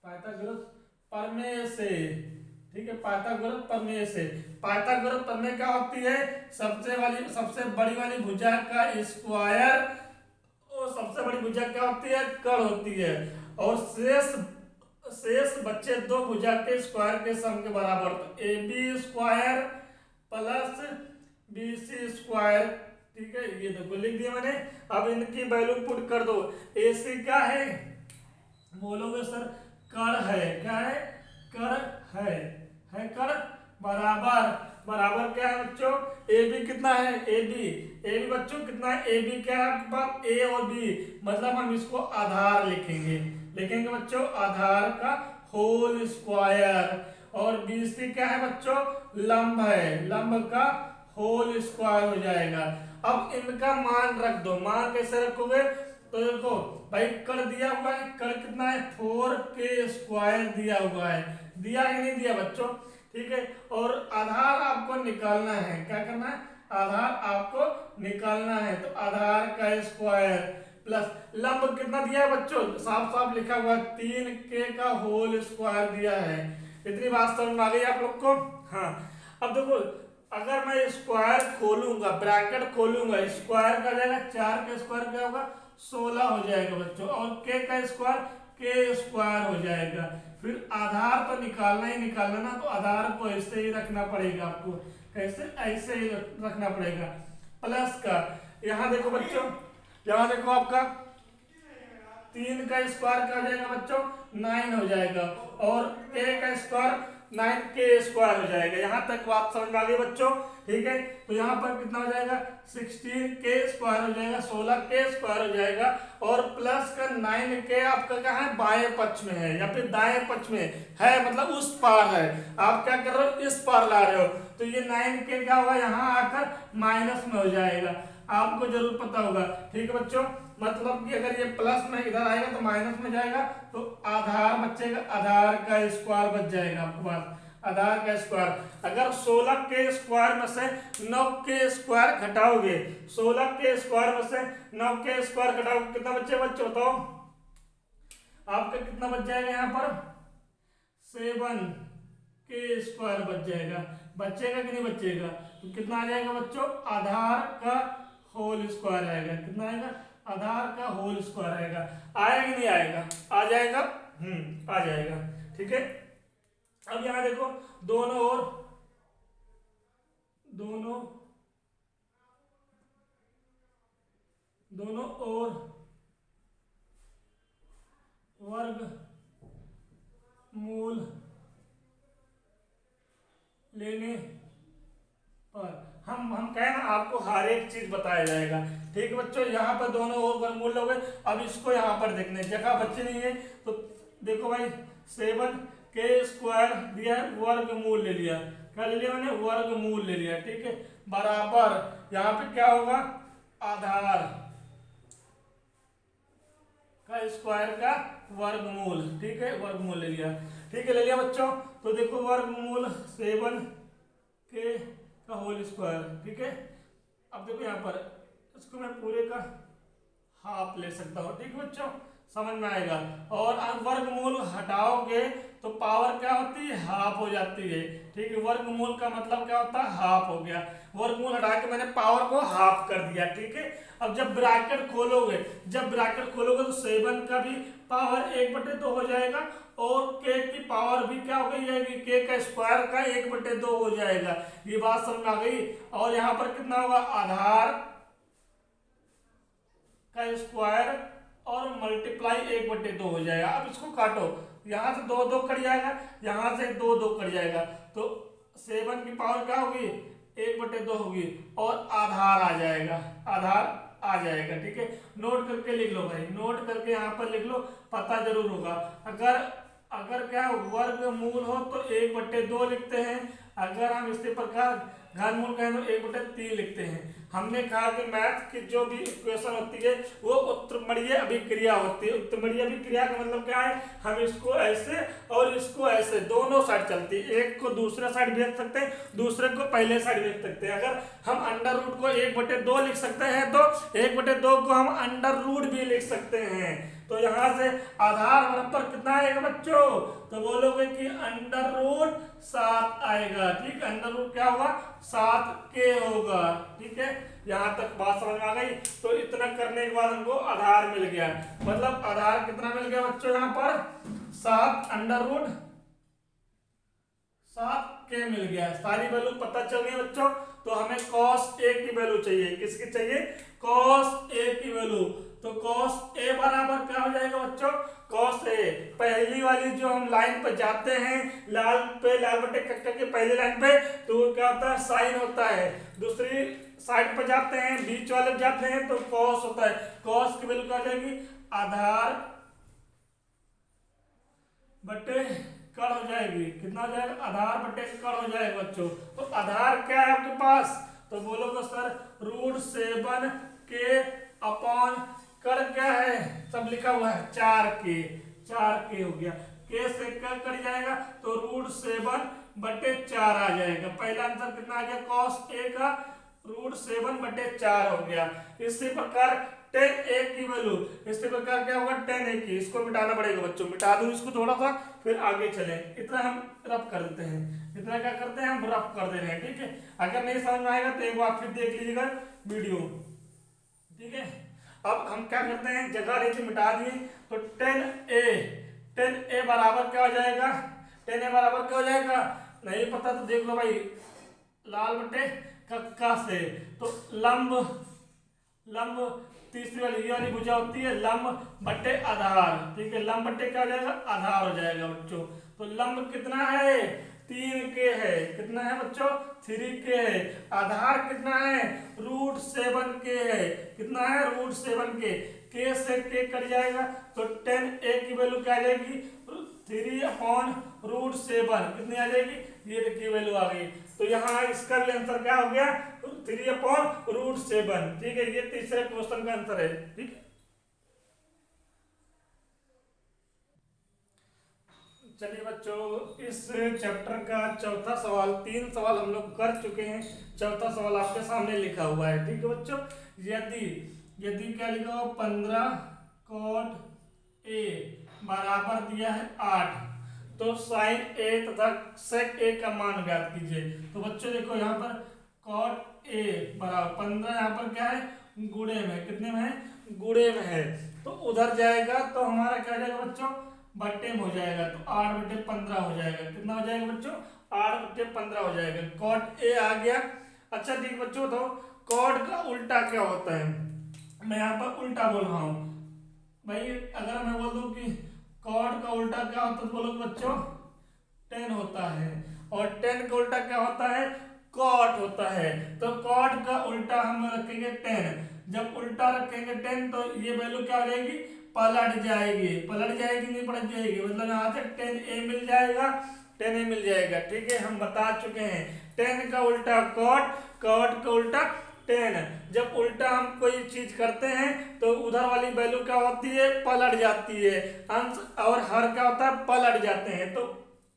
पाइथागोरस प्रमेय से, ठीक है, पाइथागोरस प्रमेय से। पाइथागोरस प्रमेय क्या होती है? सबसे बड़ी वाली भुजा का स्क्वायर, और सबसे बड़ी भुजा क्या होती है? कर्ण होती है। और शेष बच्चे दो भुजा के स्क्वायर के सम के बराबर। तो A B square plus B C square, ठीक है। ये देखो लिख दिया मैंने। अब इनकी वैल्यू पुट कर दो। ए सी क्या है? बोलोगे सर कर्ण है। क्या है? कर्ण है कर्ण बराबर क्या है बच्चों? ए बी कितना है? ए बी बच्चों कितना है? ए बी क्या है आपके पास? ए और बी, मतलब हम इसको आधार लिखेंगे बच्चों, आधार का होल स्क्वायर। और बी सी क्या है बच्चों? लंब है, लंब का होल स्क्वायर हो जाएगा। अब इनका मान रख दो। मान कैसे रखोगे? तो देखो भाई, कर दिया हुआ है, कर कितना है? 4k स्क्वायर दिया हुआ है। दिया कि नहीं दिया बच्चों? ठीक है। और आधार आपको निकालना है। क्या करना है? आधार आपको निकालना है। तो आधार का स्क्वायर प्लस लंब कितना दिया है बच्चों? साफ साफ लिखा हुआ है, 3k का होल स्क्वायर दिया है। इतनी बात समझ में आ गई आप लोग को? हाँ। अब देखो, अगर मैं स्क्वायर खोलूंगा, ब्रैकेट खोलूंगा, स्क्वायर का जाएगा 4 का स्क्वायर क्या होगा? 16 हो जाएगा बच्चों। और k का स्क्वायर k स्क्वायर हो जाएगा। फिर आधार तो निकालना ही निकालना ना, तो आधार को ऐसे ही रखना पड़ेगा आपको। कैसे? ऐसे ही रखना पड़ेगा। प्लस का यहाँ देखो बच्चों, यहाँ देखो आपका 3 का स्क्वायर क्या हो जाएगा बच्चों? 9 हो जाएगा। और k का स्क्वायर 9k स्क्वायर हो जाएगा। यहाँ तक बात समझ में आ गई बच्चों? ठीक है। तो यहाँ पर कितना हो जाएगा? 16k स्क्वायर हो जाएगा, 16k स्क्वायर हो जाएगा। और प्लस का 9k आपका कहाँ है? बाएं पक्ष में है, या फिर दाएं पक्ष में है, मतलब उस पार है। आप क्या कर रहे हो? इस पार ला रहे हो। तो ये 9k क्या होगा? यहाँ आकर माइनस में हो जाएगा। आपको जरूर पता होगा, ठीक है बच्चों। मतलब कि अगर ये प्लस में इधर आएगा तो माइनस में जाएगा, तो आधार बचेगा, आधार का स्क्वायर बच जाएगा आपके पास, आधार का स्क्वायर। अगर 16 के स्क्वायर में से 9 के स्क्वायर घटाओगे, 16 के स्क्वायर में से 9 के स्क्वायर घटाओगे, कितना बचेगा बच्चों? बताओ आपका कितना बच जाएगा? यहाँ पर 7 के स्क्वायर बच जाएगा। बचेगा कि नहीं बचेगा? तो कितना आ जाएगा बच्चों? आधार का होल स्क्वायर आएगा। कितना आएगा? आधार का होल स्क्वायर आएगा। आएगा कि नहीं आएगा? आ जाएगा। आ जाएगा, ठीक है। अब यहां देखो, दोनों ओर वर्ग मूल लेने पर हम कहें ना, आपको हर एक चीज बताया जाएगा, ठीक है बच्चों। यहाँ पर दोनों ओर वर्गमूल हो गए। अब इसको यहाँ पर देखने जगह बच्चे नहीं है, तो देखो भाई 7k स्क्वायर दिया है, वर्गमूल ले लिया। क्या ले लिया मैंने? वर्गमूल ले लिया, ठीक है। बराबर यहाँ पे क्या होगा? आधार का स्क्वायर का वर्गमूल, ठीक है, वर्गमूल ले लिया, ठीक है, ले लिया बच्चों। तो देखो वर्गमूल 7k का होल स्क्वायर, ठीक है। अब देखो यहाँ पर इसको मैं पूरे का हाफ ले सकता हूँ, ठीक है बच्चों, समझ में आएगा। और वर्गमूल हटाओगे तो पावर क्या होती है? हाफ हो जाती है, ठीक है। वर्गमूल का मतलब क्या होता है? हाफ हो गया। वर्गमूल हटा के मैंने पावर को हाफ कर दिया, ठीक है। अब जब ब्रैकेट खोलोगे तो 7 का भी पावर 1/2 हो जाएगा, और k की पावर भी क्या हो जाएगी? k का स्क्वायर का 1/2 हो जाएगा। ये बात समझ में आ गई। और यहाँ पर कितना होगा? आधार का स्क्वायर और मल्टीप्लाई 1/2 हो जाएगा। अब इसको काटो, यहाँ से 2 2 कट जाएगा, यहाँ से 2 2 कट जाएगा, तो 7 की पावर क्या होगी 1/2 होगी और आधार आ जाएगा, आधार आ जाएगा। ठीक है, नोट करके लिख लो भाई, नोट करके यहाँ पर लिख लो, पता जरूर होगा। अगर अगर क्या वर्गमूल हो तो 1/2 लिखते हैं, अगर हम इसी प्रकार घनमूल कहें तो 1/3 लिखते हैं। हमने कहा कि मैथ की जो भी इक्वेशन होती है वो उत्तरमणीय अभिक्रिया होती है। उत्तरमणीय अभिक्रिया का मतलब क्या है, हम इसको ऐसे और इसको ऐसे दोनों साइड चलती है, एक को दूसरे साइड भेज सकते हैं, दूसरे को पहले साइड भेज सकते हैं। अगर हम अंडर रूट को 1/2 लिख सकते हैं तो 1/2 को हम अंडर रूट भी लिख सकते हैं। तो यहाँ से आधार बराबर कितना आएगा बच्चों, तो बोलोगे कि अंडर रूट 7 आएगा। ठीक, अंडर रूट क्या होगा 7 के होगा। ठीक है, यहाँ तक बात समझ में आ गई। तो इतना करने के बाद हमको आधार मिल गया, मतलब आधार कितना मिल गया बच्चों, यहाँ पर 7 अंडर रूट 7 के मिल गया। सारी वैल्यू पता चल गई बच्चों। तो हमें cos A की वैल्यू चाहिए, किसकी चाहिए, cos A की वैल्यू। तो cos A बराबर क्या हो जाएगा बच्चों, cos A पहली वाली जो हम लाइन पर जाते हैं, लाल बटे कक्का के पहली लाइन पे, तो वो क्या होता है साइन होता है। दूसरी साइड पर जाते हैं, बीच वाले जाते हैं तो cos होता है। cos की वैल्यू क्या हो जाएगी, आधार बटे कड़ हो जाएगी। कितना हो जाएगा, आधार बटे कड़ हो जाएगा बच्चों। तो आधार क्या है आपके पास, तो बोलोगे सर √7 के अपॉन कड़ क्या है, सब लिखा हुआ है 4 के हो गया। के से क्या कट जाएगा तो √7 बटे 4 आ जाएगा। पहला आंसर कितना आ गया, cos A का √7 बटे 4 हो गया। इसी प्रकार tan A की वैल्यू, इसी प्रकार क्या होगा tan A की, इसको मिटाना पड़ेगा बच्चों, मिटा दूं इसको थोड़ा सा फिर आगे चले। इतना हम रफ कर देते हैं, इतना क्या करते हैं हम रफ कर दे रहे हैं। ठीक है, अगर नहीं समझ में आएगा तो एक बार फिर देख लीजिएगा वीडियो। ठीक है, अब हम क्या करते हैं, जगह नीचे मिटा दिए तो tan A बराबर क्या हो जाएगा, tan A बराबर क्या हो जाएगा, नहीं पता तो देख लो भाई, लाल बटे कक्का से, तो लंब तीसरी वाली ये वाली भुजा होती है लंब बटे आधार। ठीक है, लंब बटे क्या हो जाएगा, आधार हो जाएगा बच्चों। तो लंब कितना है 3 के है, कितना है बच्चों 3 के है। आधार कितना है √7 के है, कितना है √7 के से के कट जाएगा तो tan A की वैल्यू क्या आ जाएगी 3/√7 कितनी आ जाएगी, ये देखिए वैल्यू आ गई। तो यहाँ इसका भी आंसर क्या हो गया 3/√7। ठीक है, ये तीसरे क्वेश्चन का आंसर है। ठीक है, चलिए बच्चों, इस चैप्टर का चौथा सवाल, 3 सवाल हम लोग कर चुके हैं, चौथा सवाल आपके सामने लिखा हुआ है। ठीक है बच्चों, यदि क्या लिखा हो 15 cot A बराबर दिया है 8, तो sin A तथा sec A का मान ज्ञात कीजिए। तो बच्चों देखो यहाँ पर cot A बराबर 15, यहाँ पर क्या है गुणे में, कितने में है गुणे में है, तो उधर जाएगा तो हमारा क्या हो जाएगा बच्चों बट्टे में हो जाएगा, तो 8/15 हो जाएगा। कितना हो जाएगा बच्चों 8/15 हो जाएगा। cot A आ गया। अच्छा ठीक बच्चों, बताओ cot का उल्टा क्या होता है, मैं यहाँ पर उल्टा बोल रहा हूँ भाई। अगर मैं बोल दूं कि cot का उल्टा क्या होता है, बोलो बच्चों tan होता है, और tan का उल्टा क्या होता है cot होता है। तो cot का उल्टा हम रखेंगे tan, जब उल्टा रखेंगे tan तो ये वैल्यू क्या हो जाएगी पलट जाएगी, नहीं पलट जाएगी, मतलब यहाँ से tan A मिल जाएगा। ठीक है, हम बता चुके हैं tan का उल्टा cot का उल्टा tan। जब उल्टा हम कोई चीज करते हैं तो उधर वाली वैल्यू क्या होती है पलट जाती है, अंश और हर क्या होता है पलट जाते हैं, तो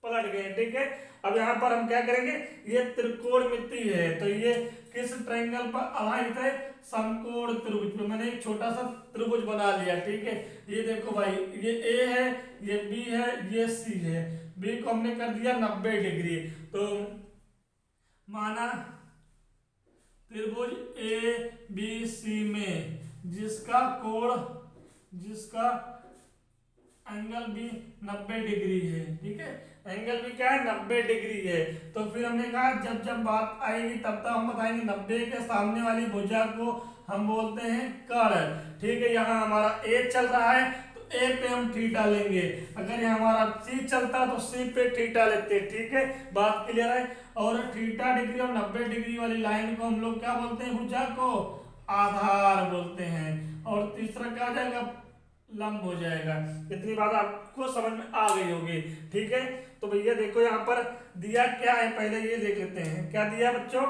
पलट गए। ठीक है, अब यहाँ पर हम क्या करेंगे, ये त्रिकोणमिति है, तो ये किस ट्रायंगल पर आधारित है, समकोण त्रिभुज पे। मैंने एक छोटा सा त्रिभुज बना लिया। ठीक है, ये देखो भाई, ये A है, ये B है, ये C है। B को हमने कर दिया 90 डिग्री, तो माना त्रिभुज ABC में जिसका एंगल भी 90 डिग्री है। ठीक है, एंगल भी क्या है 90 डिग्री है। तो फिर हमने कहा जब बात आएगी तब तक हम बताएंगे 90 के सामने वाली भुजा को हम बोलते हैं कर्ण। ठीक है, यहाँ हमारा ए चल रहा है तो ए पे हम थीटा लेंगे, अगर ये हमारा सी चलता है तो सी पे थीटा लेते हैं। ठीक है, बात क्लियर है। और थीटा डिग्री और 90 डिग्री वाली लाइन को हम लोग क्या बोलते हैं, भुजा को आधार बोलते हैं। और तीसरा क्या आ जाएगा, लंब हो जाएगा। इतनी बात आपको समझ में आ गई होगी। ठीक है, तो भैया देखो यहाँ पर दिया क्या है, पहले ये देख लेते हैं क्या दिया बच्चों।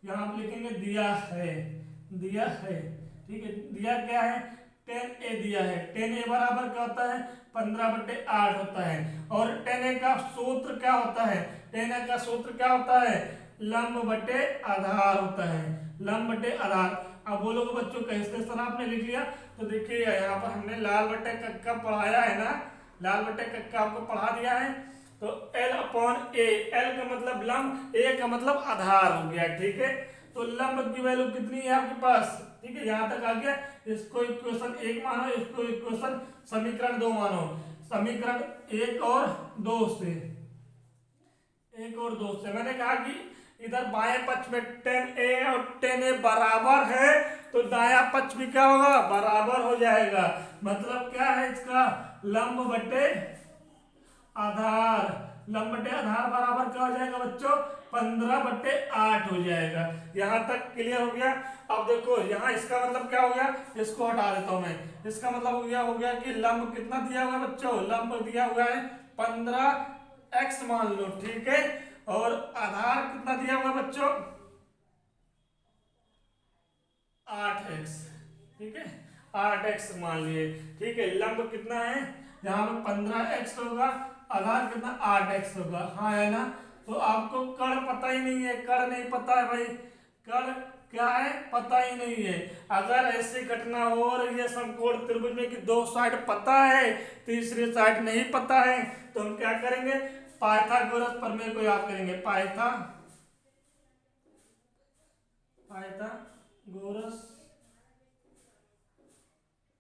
यहाँ पर लिखेंगे दिया है, दिया है। ठीक है, दिया क्या है, 10a दिया है। 10a बराबर क्या होता है, 15/8 होता है। और 10a का सूत्र क्या होता है, 10a का सूत्र क्या होता है, लंब बटे आधार होता है, लंब बटे आधार। अब बोलोगे बच्चों कैसे सर आपने लिख लिया, तो देखिए यहाँ पर हमने लाल बटे कक्का पढ़ाया है ना, लाल बटे कक्का आपको पढ़ा दिया है। तो L/A, L का मतलब लंब, A का मतलब आधार हो गया। ठीक है, तो लंब की वैल्यू कितनी है आपके पास। ठीक है, यहाँ तक आ गया। इसको इक्वेशन 1 मानो, इसको इक्वेशन समीकरण 2 मानो। समीकरण 1 और 2 से, 1 और 2 से मैंने कहा कि इधर बाएं पक्ष में 10a और 10a बराबर है, तो दायां पक्ष भी क्या होगा, बराबर हो जाएगा। मतलब क्या है इसका, लंब बटे आधार, लंब बटे आधार बराबर क्या हो जाएगा बच्चों, 15/8 हो जाएगा। यहां तक क्लियर हो गया। अब देखो यहाँ इसका मतलब क्या हो गया, इसको हटा देता हूं मैं। इसका मतलब हो गया कि लंब कितना दिया हुआ है बच्चों, लंब दिया हुआ है 15x मान लो। ठीक है, और आधार कितना दिया हुआ है बच्चों, 8x। ठीक है, 8x मान लिए। ठीक है, लंब कितना है, यहाँ पर 15x होगा, आधार कितना 8x होगा। हाँ है ना, तो आपको कर्ण पता ही नहीं है, कर्ण नहीं पता है भाई, कर्ण क्या है पता ही नहीं है। अगर ऐसी घटना हो रही है समकोण त्रिभुज में कि दो साइड पता है, तीसरी साइड नहीं पता है, तो हम क्या करेंगे, पाइथागोरस प्रमेय को याद करेंगे। पाइथागोरस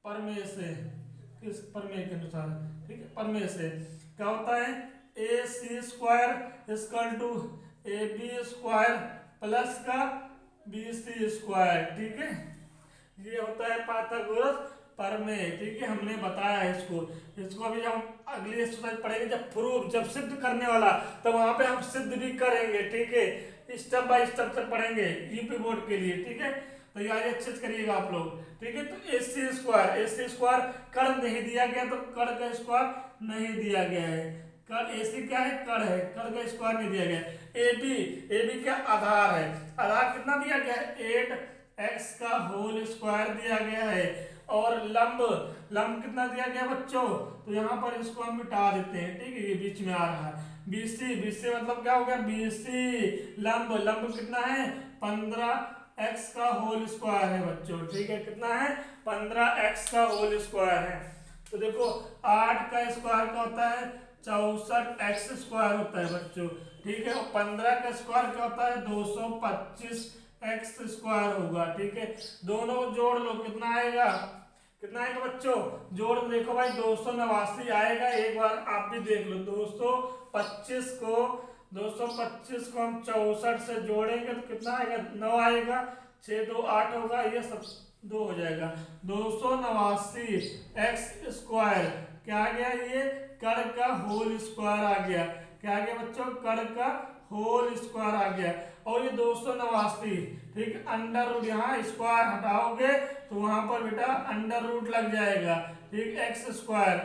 प्रमेय से, किस प्रमेय के अनुसार, ठीक है, प्रमेय से क्या होता है, AC² equal to AB² plus का BC²। ठीक है, ये होता है पाइथागोरस प्रमेय। ठीक है, हमने बताया है इसको अभी हम अगली एक्सरसाइज पढ़ेंगे, जब सिद्ध करने वाला, तो वहां पे हम सिद्ध भी करेंगे। ठीक है, स्टेप बाय स्टेप से पढ़ेंगे यूपी बोर्ड के लिए। ठीक है, तो यार अच्छे से करिएगा आप लोग। ठीक है, तो AC² कर्ण नहीं दिया गया, तो कर्ण का स्क्वायर नहीं दिया गया है। कर्ण AC क्या है, कर्ण है, कर्ण का स्क्वायर नहीं दिया गया। AB क्या आधार है, आधार कितना दिया गया है, 8x का होल स्क्वायर दिया गया है। और लंब कितना दिया गया बच्चों, तो यहाँ पर इसको हम मिटा देते हैं। ठीक है, ये बीच में आ रहा है BC मतलब क्या हो गया, BC लंब कितना है, 15x का होल स्क्वायर है बच्चों। ठीक है, कितना है, 15x का होल स्क्वायर है। तो देखो 8 का स्क्वायर क्या होता है, 64x² होता है बच्चों। ठीक है, और 15 का स्क्वायर क्या होता है, 225x² होगा। ठीक है, दोनों जोड़ लो, कितना आएगा, कितना आएगा बच्चों, जोड़ देखो भाई, 289 आएगा। एक बार आप भी देख लो, 225 को हम 64 से जोड़ेंगे तो कितना आएगा, 9 आएगा, 6 2 8 होगा, ये सब 2 हो जाएगा, 289x²। क्या आ गया, ये कर्ण का होल स्क्वायर आ गया। क्या आ गया बच्चों, कर्ण का होल स्क्वायर आ गया। और ये 289, ठीक, अंडर रूट, यहाँ स्क्वायर हटाओगे तो वहां पर बेटा अंडर रूट लग जाएगा। ठीक, x²,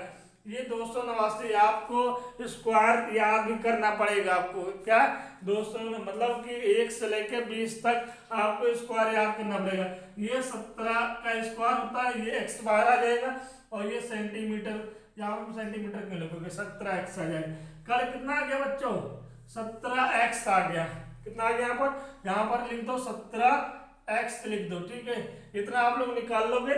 ये 289 आपको स्क्वायर याद भी करना पड़ेगा आपको। क्या 200 मतलब कि 1 से लेकर 20 तक आपको स्क्वायर याद करना पड़ेगा। ये 17 का स्क्वायर होता है, ये x बाहर आ जाएगा, और ये सेंटीमीटर, यहाँ पर सेंटीमीटर क्यों लिखोगे, 17x आ जाएगा। कर्ण कितना आ गया बच्चों, 17x आ गया। कितना आ गया यहाँ पर लिख दो 17x लिख दो। ठीक है, इतना आप लोग निकाल लोगे।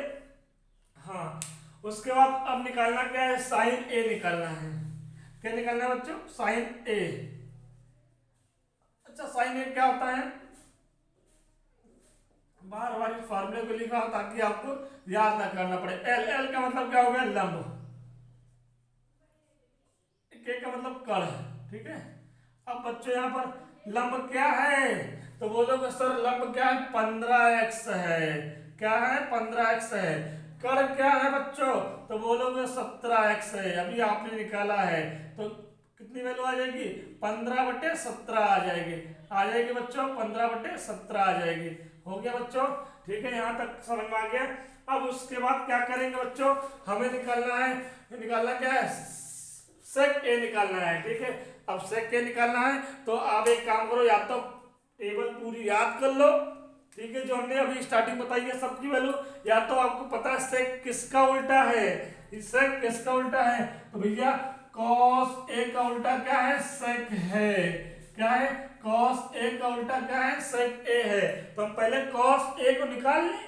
हाँ, उसके बाद अब निकालना क्या है, साइन A निकालना है। क्या निकालना है बच्चों, साइन A। अच्छा, साइन A क्या होता है, बार बार इस फार्मूले को लिखा हो ताकि आपको याद ना करना पड़े। L का मतलब क्या हो गया, लंब, K का मतलब कर्ण। ठीक है, अब बच्चों यहाँ पर लंब क्या है, तो बोलोगे सर लंब क्या है, 15x है। क्या है 15x है। कड़ क्या है बच्चों, तो बोलोगे 17x है। अभी आपने निकाला है तो कितनी वैल्यू आ जाएगी, 15/17 आ जाएगी बच्चों, 15/17 आ जाएगी। हो गया बच्चों, ठीक है, यहाँ तक समझ में आ गया। अब उसके बाद क्या करेंगे बच्चों, हमें निकालना क्या है, सेक ए निकालना है। ठीक है, अब सेक ए निकालना है तो आप एक काम करो, या तो टेबल पूरी याद कर लो, ठीक है, जो हमने अभी स्टार्टिंग बताई है सबकी वैल्यू, या तो आपको पता है सेक किसका उल्टा है, सेक किसका उल्टा है, तो भैया कॉस ए का उल्टा क्या है, सेक है। क्या है, कॉस ए का उल्टा क्या है, सेक ए है। तो हम पहले कॉस ए को निकाल लें।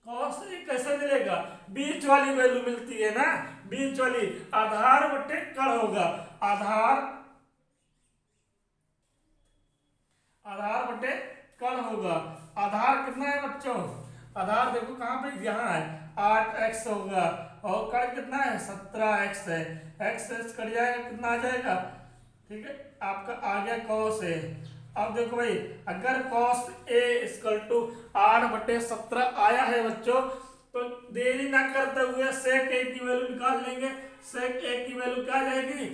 कॉस ए कैसे मिलेगा, बीच वाली वैल्यू मिलती है ना, बीच वाली, आधार बटे कड़ होगा, आधार बटे कड़ होगा। आधार कितना है बच्चों, आधार देखो कहाँ पे, यहाँ है, 8x होगा, और कड़ कितना है, 17x है। x कट जाएगा, कितना आ जाएगा, ठीक है, आपका आ गया कॉस ए। अब देखो भाई, अगर कॉस ए इक्वल टू 8/17 आया है बच्चों, तो देरी ना करते हुए सेक ए की वैल्यू निकाल लेंगे। सेक ए की वैल्यू क्या जाएगी,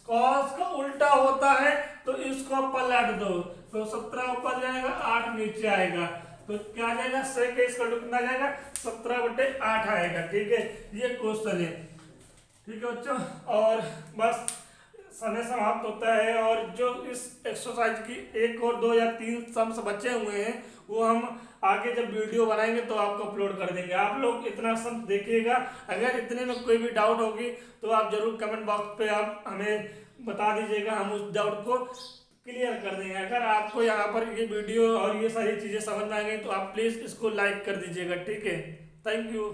कॉस का उल्टा होता है तो इसको पलट दो, तो 17 ऊपर जाएगा, 8 नीचे आएगा, तो क्या आ जाएगा, सेक ए इक्वल टू कितना जाएगा, 17/8 आएगा। ठीक है, ये क्वेश्चन है। ठीक है बच्चों, और बस समय समाप्त होता है। और जो इस एक्सरसाइज की 1 और 2 या 3 सम्स बचे हुए हैं, वो हम आगे जब वीडियो बनाएंगे तो आपको अपलोड कर देंगे। आप लोग इतना सम देखिएगा, अगर इतने में कोई भी डाउट होगी तो आप जरूर कमेंट बॉक्स पे आप हमें बता दीजिएगा, हम उस डाउट को क्लियर कर देंगे। अगर आपको यहाँ पर ये वीडियो और ये सारी चीज़ें समझ में आ गई तो आप प्लीज़ इसको लाइक कर दीजिएगा। ठीक है, थैंक यू।